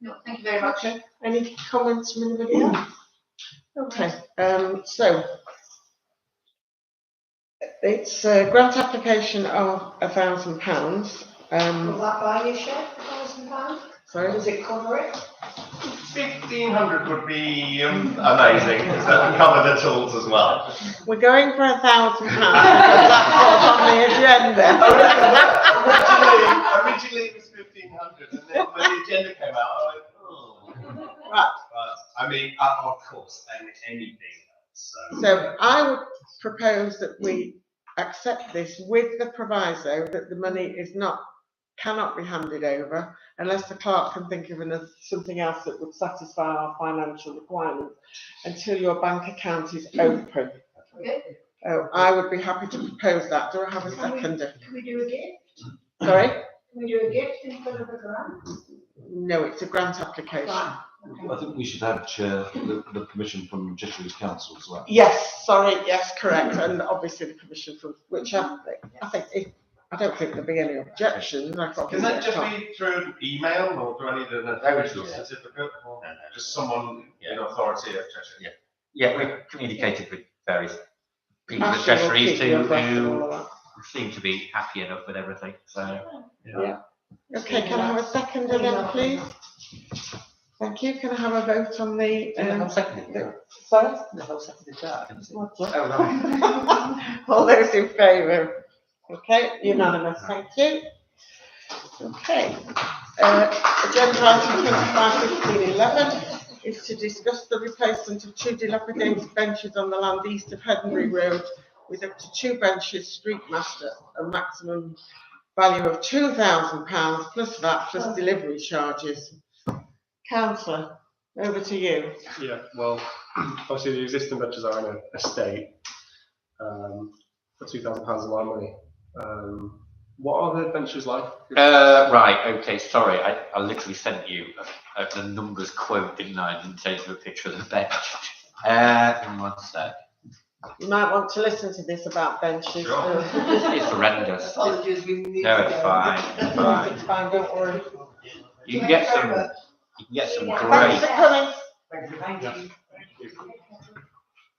No, thank you very much. Okay. Any comments from anybody else? Okay. So it's a grant application of £1,000. Will that buy you a shed for £1,000? Sorry? Does it cover it? 1,500 would be amazing, because that would cover the tools as well. We're going for £1,000 because that's what's on the agenda. Originally it was 1,500, and then when the agenda came out, I went, oh. Right. But, I mean, of course, anything else. So I would propose that we accept this with the proviso that the money is not cannot be handed over unless the clerk can think of something else that would satisfy our financial requirements until your bank account is open. I would be happy to propose that. Do I have a seconder? Can we do a gift? Sorry? Can we do a gift instead of a grant? No, it's a grant application. Right. I think we should have chair the permission from Cheshire Council as well. Yes, sorry, yes, correct, and obviously the permission from, which I don't think there'll be any objections. Can that just be through email or through any of the notarial certificate or just someone in authority of Cheshire? Yeah, we've communicated with various people at Ashley will Cheshire keep you abreast of all who of that. seem to be happy enough with everything, so. Yeah. Okay, can I have a seconder then, please? Thank you. Can I have a vote on the? Sorry? All those in favour? Okay, unanimous. Thank you. Okay. Agenda item 25/15/11 is to discuss the replacement of 2 dilapidated benches on the land east of Henbury Road with up to 2 benches, street master, a maximum value of £2,000 plus VAT plus delivery charges. Councillor, over to you. Yeah, well, obviously the existing benches are in an estate, for £2,000 a lot of money. What are the benches like? Right, okay, sorry, I literally sent you the numbers quote, didn't I? I didn't take you a picture of the bench. In 1 sec. You might want to listen to this about benches. Sure. It's horrendous. Apologies, we need No, to it's go. fine, it's fine. It's fine, don't worry. You can get some Thanks great, for coming. Thank you.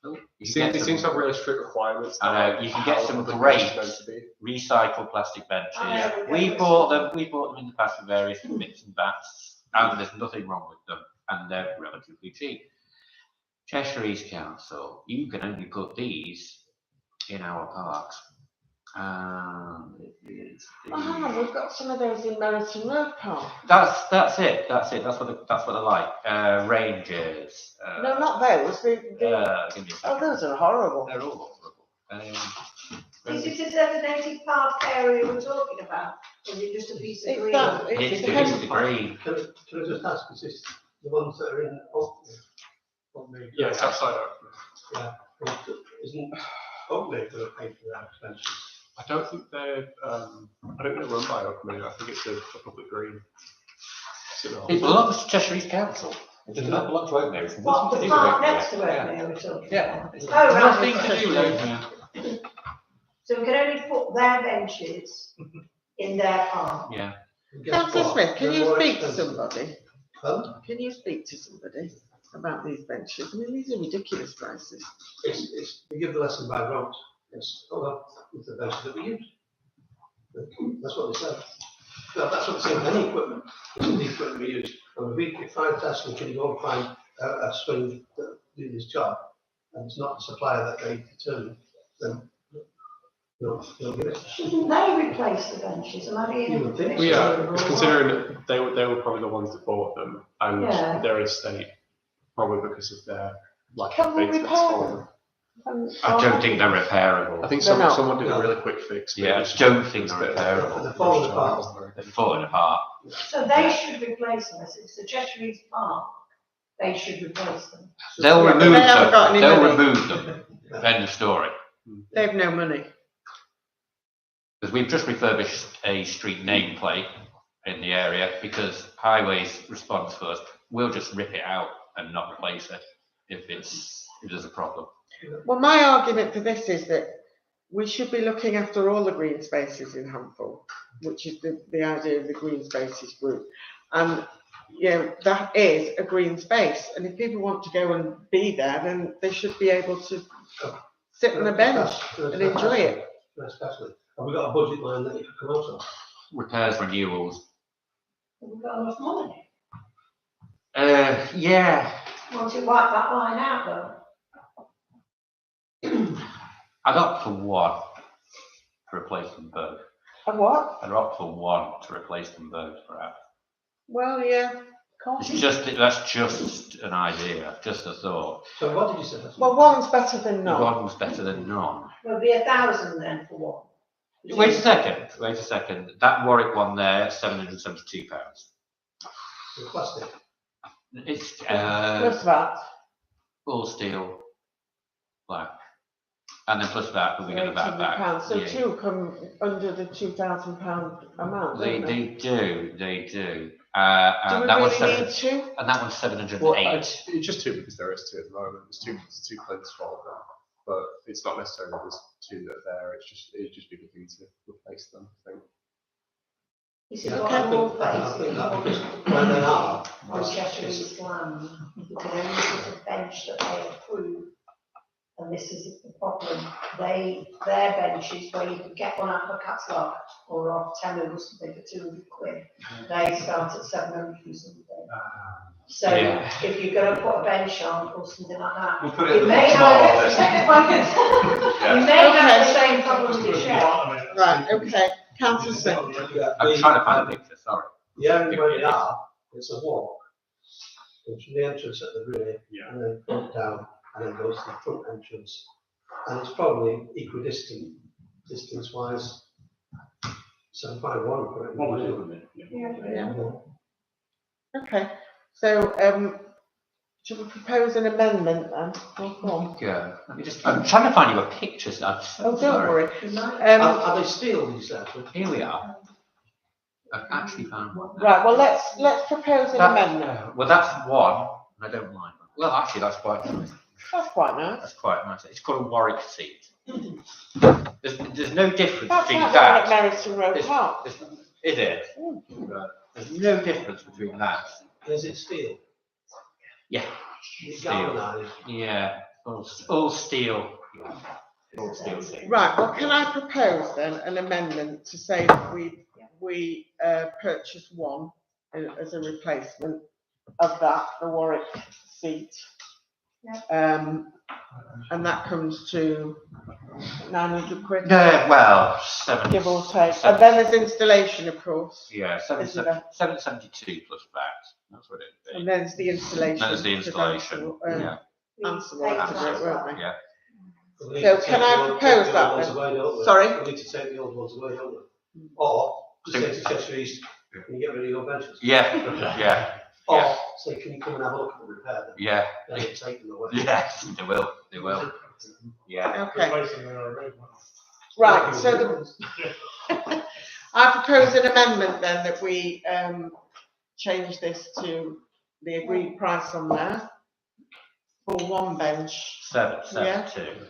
you It can get seems to some, have really strict requirements. I know, you can get how some the great bench is meant to be. recycled plastic benches. I know, We bought them in the past for various bits and bats, and there's nothing wrong with them, and they're relatively cheap. Cheshire East Council, you can only put these in our parks. Hang on, we've got some of those in Meriton Road Park. That's it. That's what they're like. Rangers. No, not those. Give me a Oh, second. those are horrible. They're all horrible. Is it a designated park area we're talking about? Or is it just a piece of It's green? that. It's It's the green. Can I just ask, is this the ones that are in Oakley? Yeah, it's outside of. Isn't Oakley going to pay for that expenses? I don't think they're run by a committee. I think it's a public green. It belongs to Cheshire East Council. It does not belong to Oakmere. It's What, nothing the to do with park next to Oakmere. it now we're talking Yeah. about? It's Oh, nothing right. to do with Oakmere. So we can only put their benches in their park. Yeah. Councillor Smith, can you They're more speak to expensive. somebody? Pardon? Can you speak to somebody about these benches? I mean, these are ridiculous prices. We give the lesson by rote. It's the benches that we use. That's what they say. No, that's what they say with any equipment. It's the equipment we use. And if I ask them, can you go and find a swing that do this job, and it's not the supplier that they determine, then they'll give it. Shouldn't they replace the benches? Am I being? You would think so. Well, yeah, considering that they were probably the ones that bought them, and Yeah. their estate, probably because of their lack Can of we maintenance repair for them? them. I don't think they're repairable. I think They're not. someone did a really quick fix. but Yeah, it's I don't just- think it's they're a bit- repairable. They're falling apart. They're falling apart. So they should replace them. It's the Cheshire East Park. They should replace them. They'll Yeah, but remove they haven't got them. any They'll money. remove them. End of story. They've no money. Because we've just refurbished a street nameplate in the area because Highways response first. We'll just rip it out and not replace it if there's a problem. Well, my argument for this is that we should be looking after all the green spaces in Hampville, which is the idea of the green spaces group. And, you know, that is a green space. And if people want to go and be there, then they should be able to sit on a bench and enjoy it. Especially. Have we got a budget line that you could come out of? Repairs, renewals. Have we got enough money? Yeah. Want to wipe that line out though? I'd opt for one to replace them both. And what? I'd opt for one to replace them both, perhaps. Well, yeah. That's just an idea, just a thought. So what did you say? Well, one's better than none. One was better than none. There'll be 1,000 then for one. Wait a second. That Warwick one there, £772. Plastic. It's Plus that. all steel, black, and then plus that, we're going to VAT back. £800. So Yeah. two come under the £2,000 amount, don't They do. Do And we that one's really need two? and that one's 708. Well, it's just two because there is two at the moment. There's two claims for them, but it's not necessarily there's two that are there. It'd just be the thing to replace them. I think. This is Yeah, what I I'm think- all I facing. think that because when they are, Manchester East land, you can only put a bench that they approve. And this is the problem, their benches where you can get one out of a catalogue or off tenner or something for £200, they start at 700 or something. So Yeah. if you're gonna put a bench on or something like that, We'll put it you at the may bottom of have, this. you may have the same problem with shed. Right, okay. Councillor Singh. I'm trying to find a picture, sorry. the area where they are, it's a walk. It's from the entrance at the rear, and then front down, and then goes to the front entrance. And it's probably equidistant, distance-wise. 751 for it. Yeah. Okay, so, should we propose an amendment then? Or what? Go. I'm trying to find you a picture. So Oh, don't worry. Are they steel, these there? Here we are. I've actually found one. Right, well, let's propose an amendment. Well, that's one. I don't mind. Well, actually, that's quite nice. That's quite nice. That's quite nice. It's called a Warwick seat. There's no difference That's between like the one at that. Merrington Road Is Park. it? Right. There's no difference between that. Is it steel? Yeah. It's Steel. galvanized. Yeah. All steel. Yeah. All steel seats. Right, well, can I propose then an amendment to say that we purchase one as a replacement of that, the Warwick seat? And that comes to £900, No, well, seven. give or take. seven- And then there's installation, of course. Yeah, Isn't there? 772 plus VAT. That's what it is. And there's the installation. There's the installation. Yeah. Answer won't we? Yeah. We need So to can take I the old- propose take the that old ones then? away, don't we? Sorry? We need to take the old ones away, don't we? Or just say to Cheshire East, can you get rid of your benches? Yeah. Yeah. Or say, can you come and have a look at the repair them? Yeah. Then take them away. Yes, they will. They will. Yeah. Okay. Right, so I propose an amendment then that we change this to the agreed price on there for one bench. 772.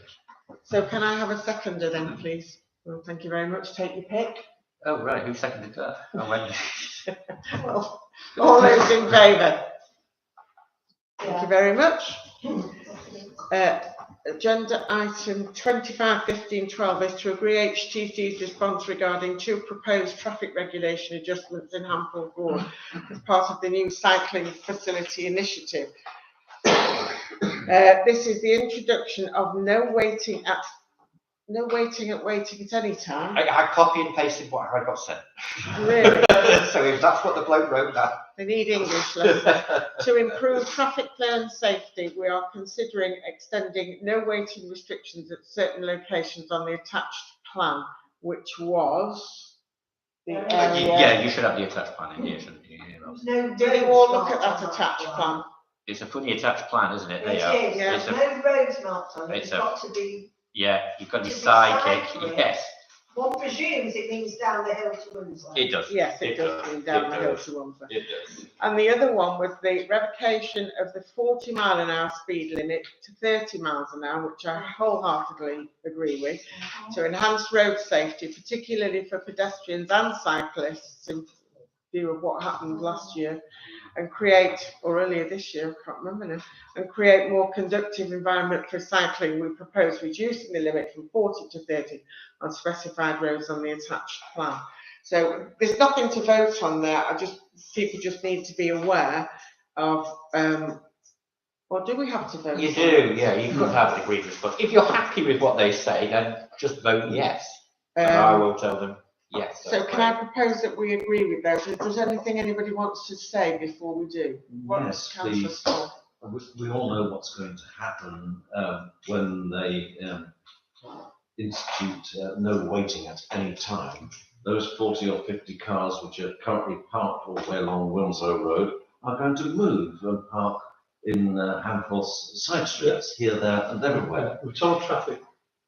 So can I have a seconder then, please? Well, thank you very much. Take your pick. Oh, right. Who seconded that? Oh, Wendy. Well, all those in favour? Thank you very much. Agenda item 25/15/12 is to agree HTC's response regarding two proposed traffic regulation adjustments in Hampole Broad as part of the new cycling facility initiative. This is the introduction of no waiting at any time. I copy and pasted what I got sent. Really? So if that's what the bloke wrote down. They need English lessons. To improve traffic flow and safety, we are considering extending no waiting restrictions at certain locations on the attached plan, which was the area. Yeah, you should have the attached plan in here, shouldn't you? No Did you all look at that attached plan? It's a funny attached plan, isn't it? It There you is, are. there's It's a- no roads marked on it, it's it's a- got to be, Yeah, you've got to be To be psychic. cycling. Yes, one presumes it means down the hill to Windsor. it does. Yes, it does mean down It the hill does. to Romford. It does. And the other one was the revocation of the 40-mile-an-hour speed limit to 30 miles an hour, which I wholeheartedly agree with, to enhance road safety, particularly for pedestrians and cyclists, in view of what happened last year, and create, or earlier this year, I can't remember now, and create more conducive environment for cycling. We propose reducing the limit from 40 to 30 on specified roads on the attached plan. So there's nothing to vote on there. People just need to be aware of, or do we have to vote? You on do, it? yeah. You could have an agreed response. If you're happy with what they say, then just vote yes, and I will tell them yes. So can I propose that we agree with those? If there's anything anybody wants to say before we do? Yes, Councillor Stoll? we all know what's going to happen when they institute no waiting at any time, those 40 or 50 cars which are currently parked all the way along Wilmslow Road are going to move and park in Handforth's side streets, here, there and everywhere. We've told traffic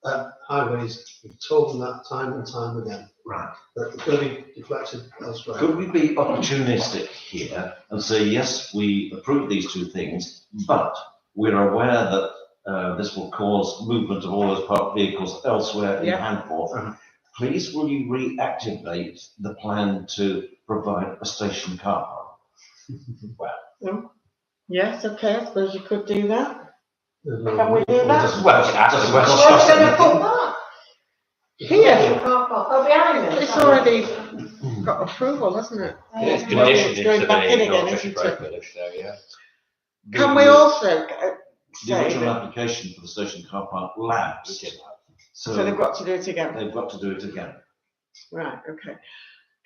highways, we've told them that time and time again. Right. That it's going to be deflected elsewhere. Could we be opportunistic here and say, yes, we approve these two things, but we're aware that this will cause movement of all those parked vehicles elsewhere in Handforth. Please, will you reactivate the plan to provide a station car park? Yes, okay, I suppose you could do that. There's Can we do that? Well, it's asked the Where are question. we going to put that? Here, Car park. Oh, behind them. it's already got approval, hasn't it? It's Well, conditioned it's into going back in the again, North isn't Cheshire it? Village, so yeah. Can we also The say original that, application for the station car park lapsed, so they've so got to do it again? they've got to do it again. Right, okay.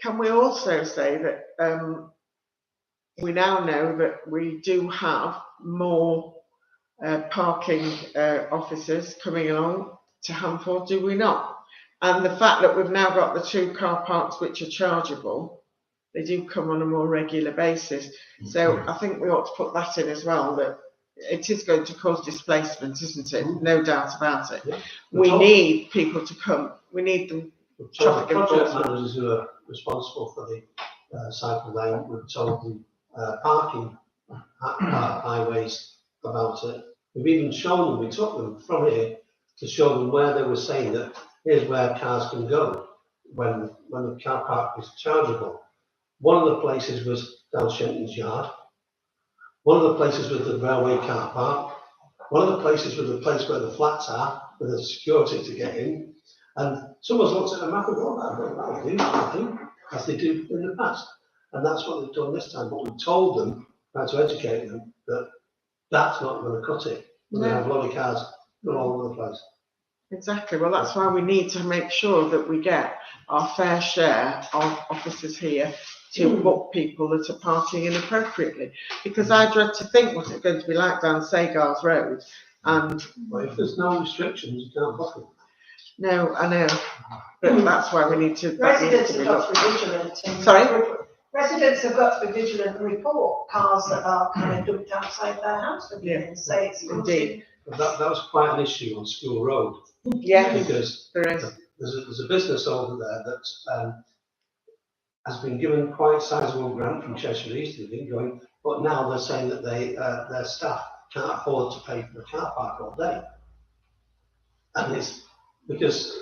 Can we also say that we now know that we do have more parking officers coming along to Handforth, do we not? And the fact that we've now got the 2 car parks which are chargeable, they do come on a more regular basis. So I think we ought to put that in as well, that it is going to cause displacement, isn't it? No doubt about it. Yeah. We need people to come, we need them. We've told the Traffic project enforcement. managers who are responsible for the cycle lane, we've told the parking highways about it. We've even shown them, we took them from here to show them where they were saying that here's where cars can go when the car park is chargeable. One of the places was down Shenton's Yard. One of the places was the railway car park. One of the places was the place where the flats are, with the security to get in. And someone's looked at the map and gone, that'll do, as they do in the past. And that's what they've done this time. But we told them, tried to educate them, that that's not going to cut it. We're going to have a lot of cars all over the place. Exactly. Well, that's why we need to make sure that we get our fair share of officers here to book people that are parking inappropriately. Because I dread to think what it's going to be like down Sagars Road. And But if there's no restrictions, you can't book them. no, I know, but that's why we need to. Residents have got to be vigilant. Sorry? Residents have got to be vigilant and report cars that are kind of dumped outside their house and say it's Indeed. But that was quite an issue on School Road. Yes, Because there is. there's a business over there that has been given quite sizable grant from Cheshire East, I think, going, but now they're saying that their staff can't afford to pay for the car park all day. And it's because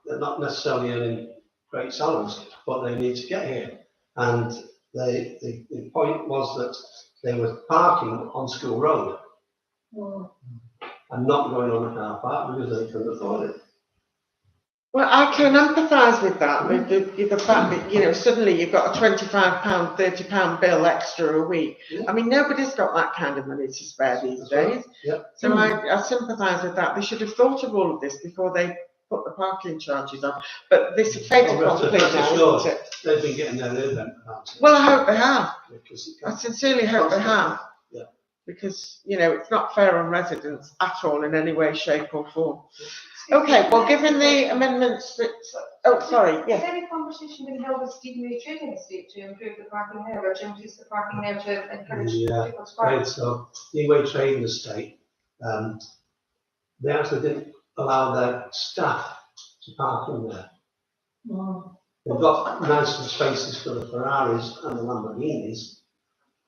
they're not necessarily earning great salaries, but they need to get here. And the point was that they were parking on School Road and not going on the car park because they couldn't afford it. Well, I can empathise with that, with the fact that, suddenly you've got a £25, £30 bill extra a week. Yeah. I mean, nobody's got that kind of money to spare these days. Yeah. So I sympathise with that. They should have thought of all of this before they put the parking charges on. But this is fait accompli now, isn't it? They've been getting their ear bent about it. Well, I hope they have. Because I sincerely hope they have. Yeah. Because, it's not fair on residents at all in any way, shape or form. Okay, well, given the amendments that, Has any conversation been held with Stephen Ray Trading Estate to improve the parking there, or to increase the parking there to encourage people to park? Right, so Leeway Trading Estate, they actually didn't allow their staff to park in there. They've got nice spaces for the Ferraris and the Lamborghinis.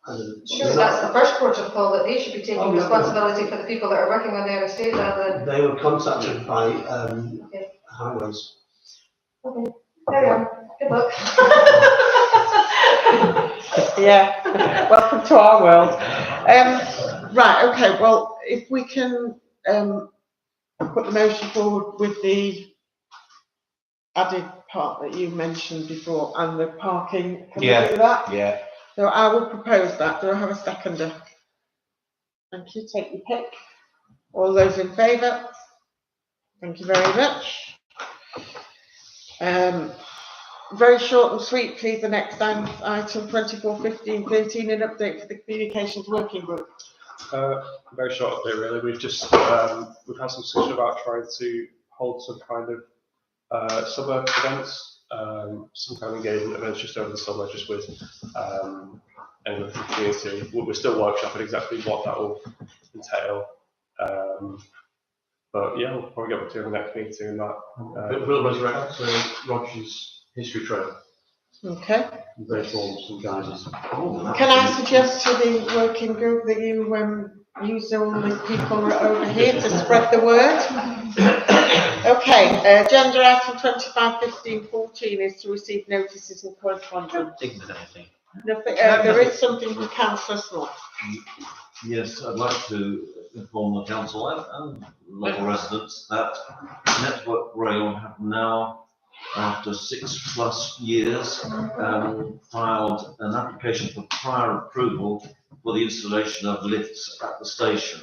Sure, that's the first protocol, that they should be taking responsibility for the people that are working on their estate rather than. They were contacted by highways. Okay, there we are. Good luck. Yeah, welcome to our world. Right, okay, well, if we can put the motion forward with the added part that you mentioned before and the parking, can we do that? Yeah. So I will propose that. Do I have a seconder? Thank you, take your pick. All those in favour? Thank you very much. Very short and sweet, please, the next item 24/15/13, an update for the communications working group. Very short update, really. We've just we've had some discussion about trying to hold some kind of summer events, some kind of engagement events just over the summer, just with anyone from the community. We're still workshopping exactly what that will entail. But yeah, we'll probably get back to the next meeting and that. We'll resurrect Roger's history trail. Okay. Very formal, some guises. Can I suggest to the working group that you use all the people over here to spread the word? Okay, agenda item 25/15/14 is to receive notices and correspondence. I don't think there's anything. Nothing, there is something from Councillor Small. Yes, I'd like to inform the council and local residents that Network Rail have now, after 6+ years, filed an application for prior approval for the installation of lifts at the station.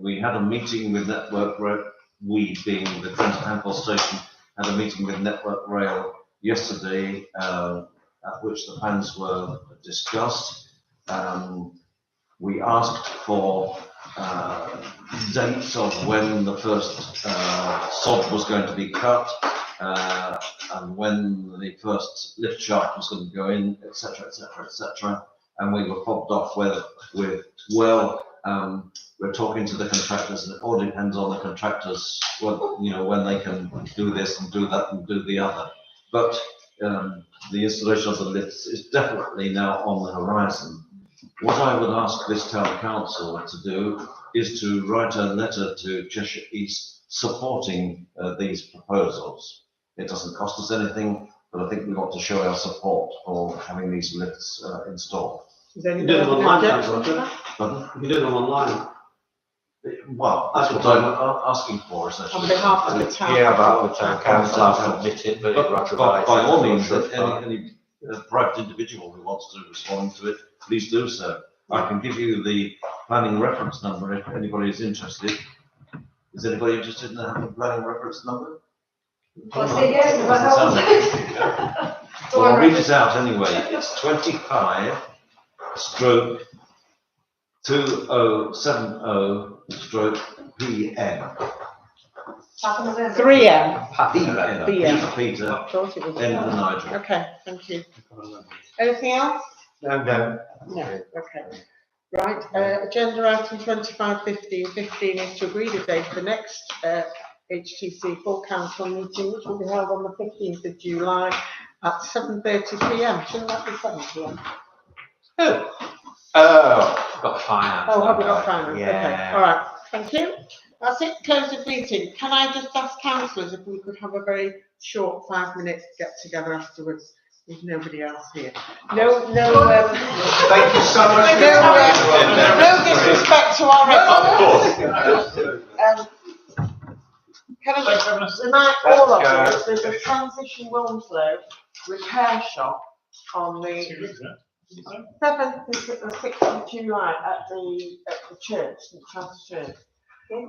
We had a meeting with Network Rail, we being the Trent Handball Station, had a meeting with Network Rail yesterday, at which the plans were discussed. We asked for dates of when the first sod was going to be cut, and when the first lift shaft was going to go in, etc., etc., etc. And we were fobbed off with we're talking to the contractors, and it all depends on the contractors, well, you know, when they can do this and do that and do the other. But the installation of the lifts is definitely now on the horizon. What I would ask this town council to do is to write a letter to Cheshire East supporting these proposals. It doesn't cost us anything, but I think we want to show our support for having these lifts installed. Is there You do them online, Roger. Pardon? You do them online. Well, that's what I'm asking for, essentially. On behalf of the town. Yeah, about the town council, I'll submit it, but Roger By writes. all means, any private individual who wants to respond to it, please do so. I can give you the planning reference number if anybody is interested. Is anybody interested in the planning reference number? Well, say yes, if I help. Well, I'll read it out anyway. It's 25 stroke 2070 stroke PM. 3M. Peter, Peter, I thought it was. N for Nigel. Okay, thank you. Anything else? No. No, okay. Right, agenda item 25/15/15 is to agree the date for the next HTC full council meeting, which will be held on the 15th of July at 7:30 PM. Shouldn't that be 7 PM? Oh, got finance. Oh, have we got finance? Okay, Yeah. all right, thank you. That's it, close the meeting. Can I just ask councillors if we could have a very short 5-minute get together afterwards? There's nobody else here. No, Thank you so much. no disrespect to our residents. Can I just remind all of you, there's a Transition Wilmslow repair shop on the 7th to the 6th of July at the church, St. Charles Church.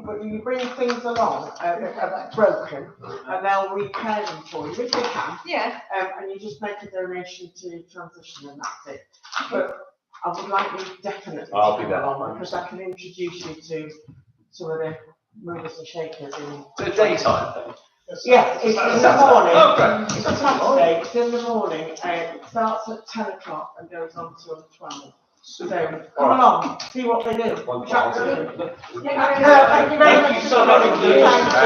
But you bring things along that are broken, and they'll repair them for you if they can. Yeah. And you just make a donation to Transition, and that's it. But I would like you definitely to come along, because I can introduce you to some of the movers and shakers in. The daytime thing. Yeah, it's in the morning. Oh, great. It's a Saturday, it's in the morning, it starts at 10 o'clock and goes on till 12. So come along, see what they do. Chat to them. Yeah, Thank you very much. Thank you so much. Thank you.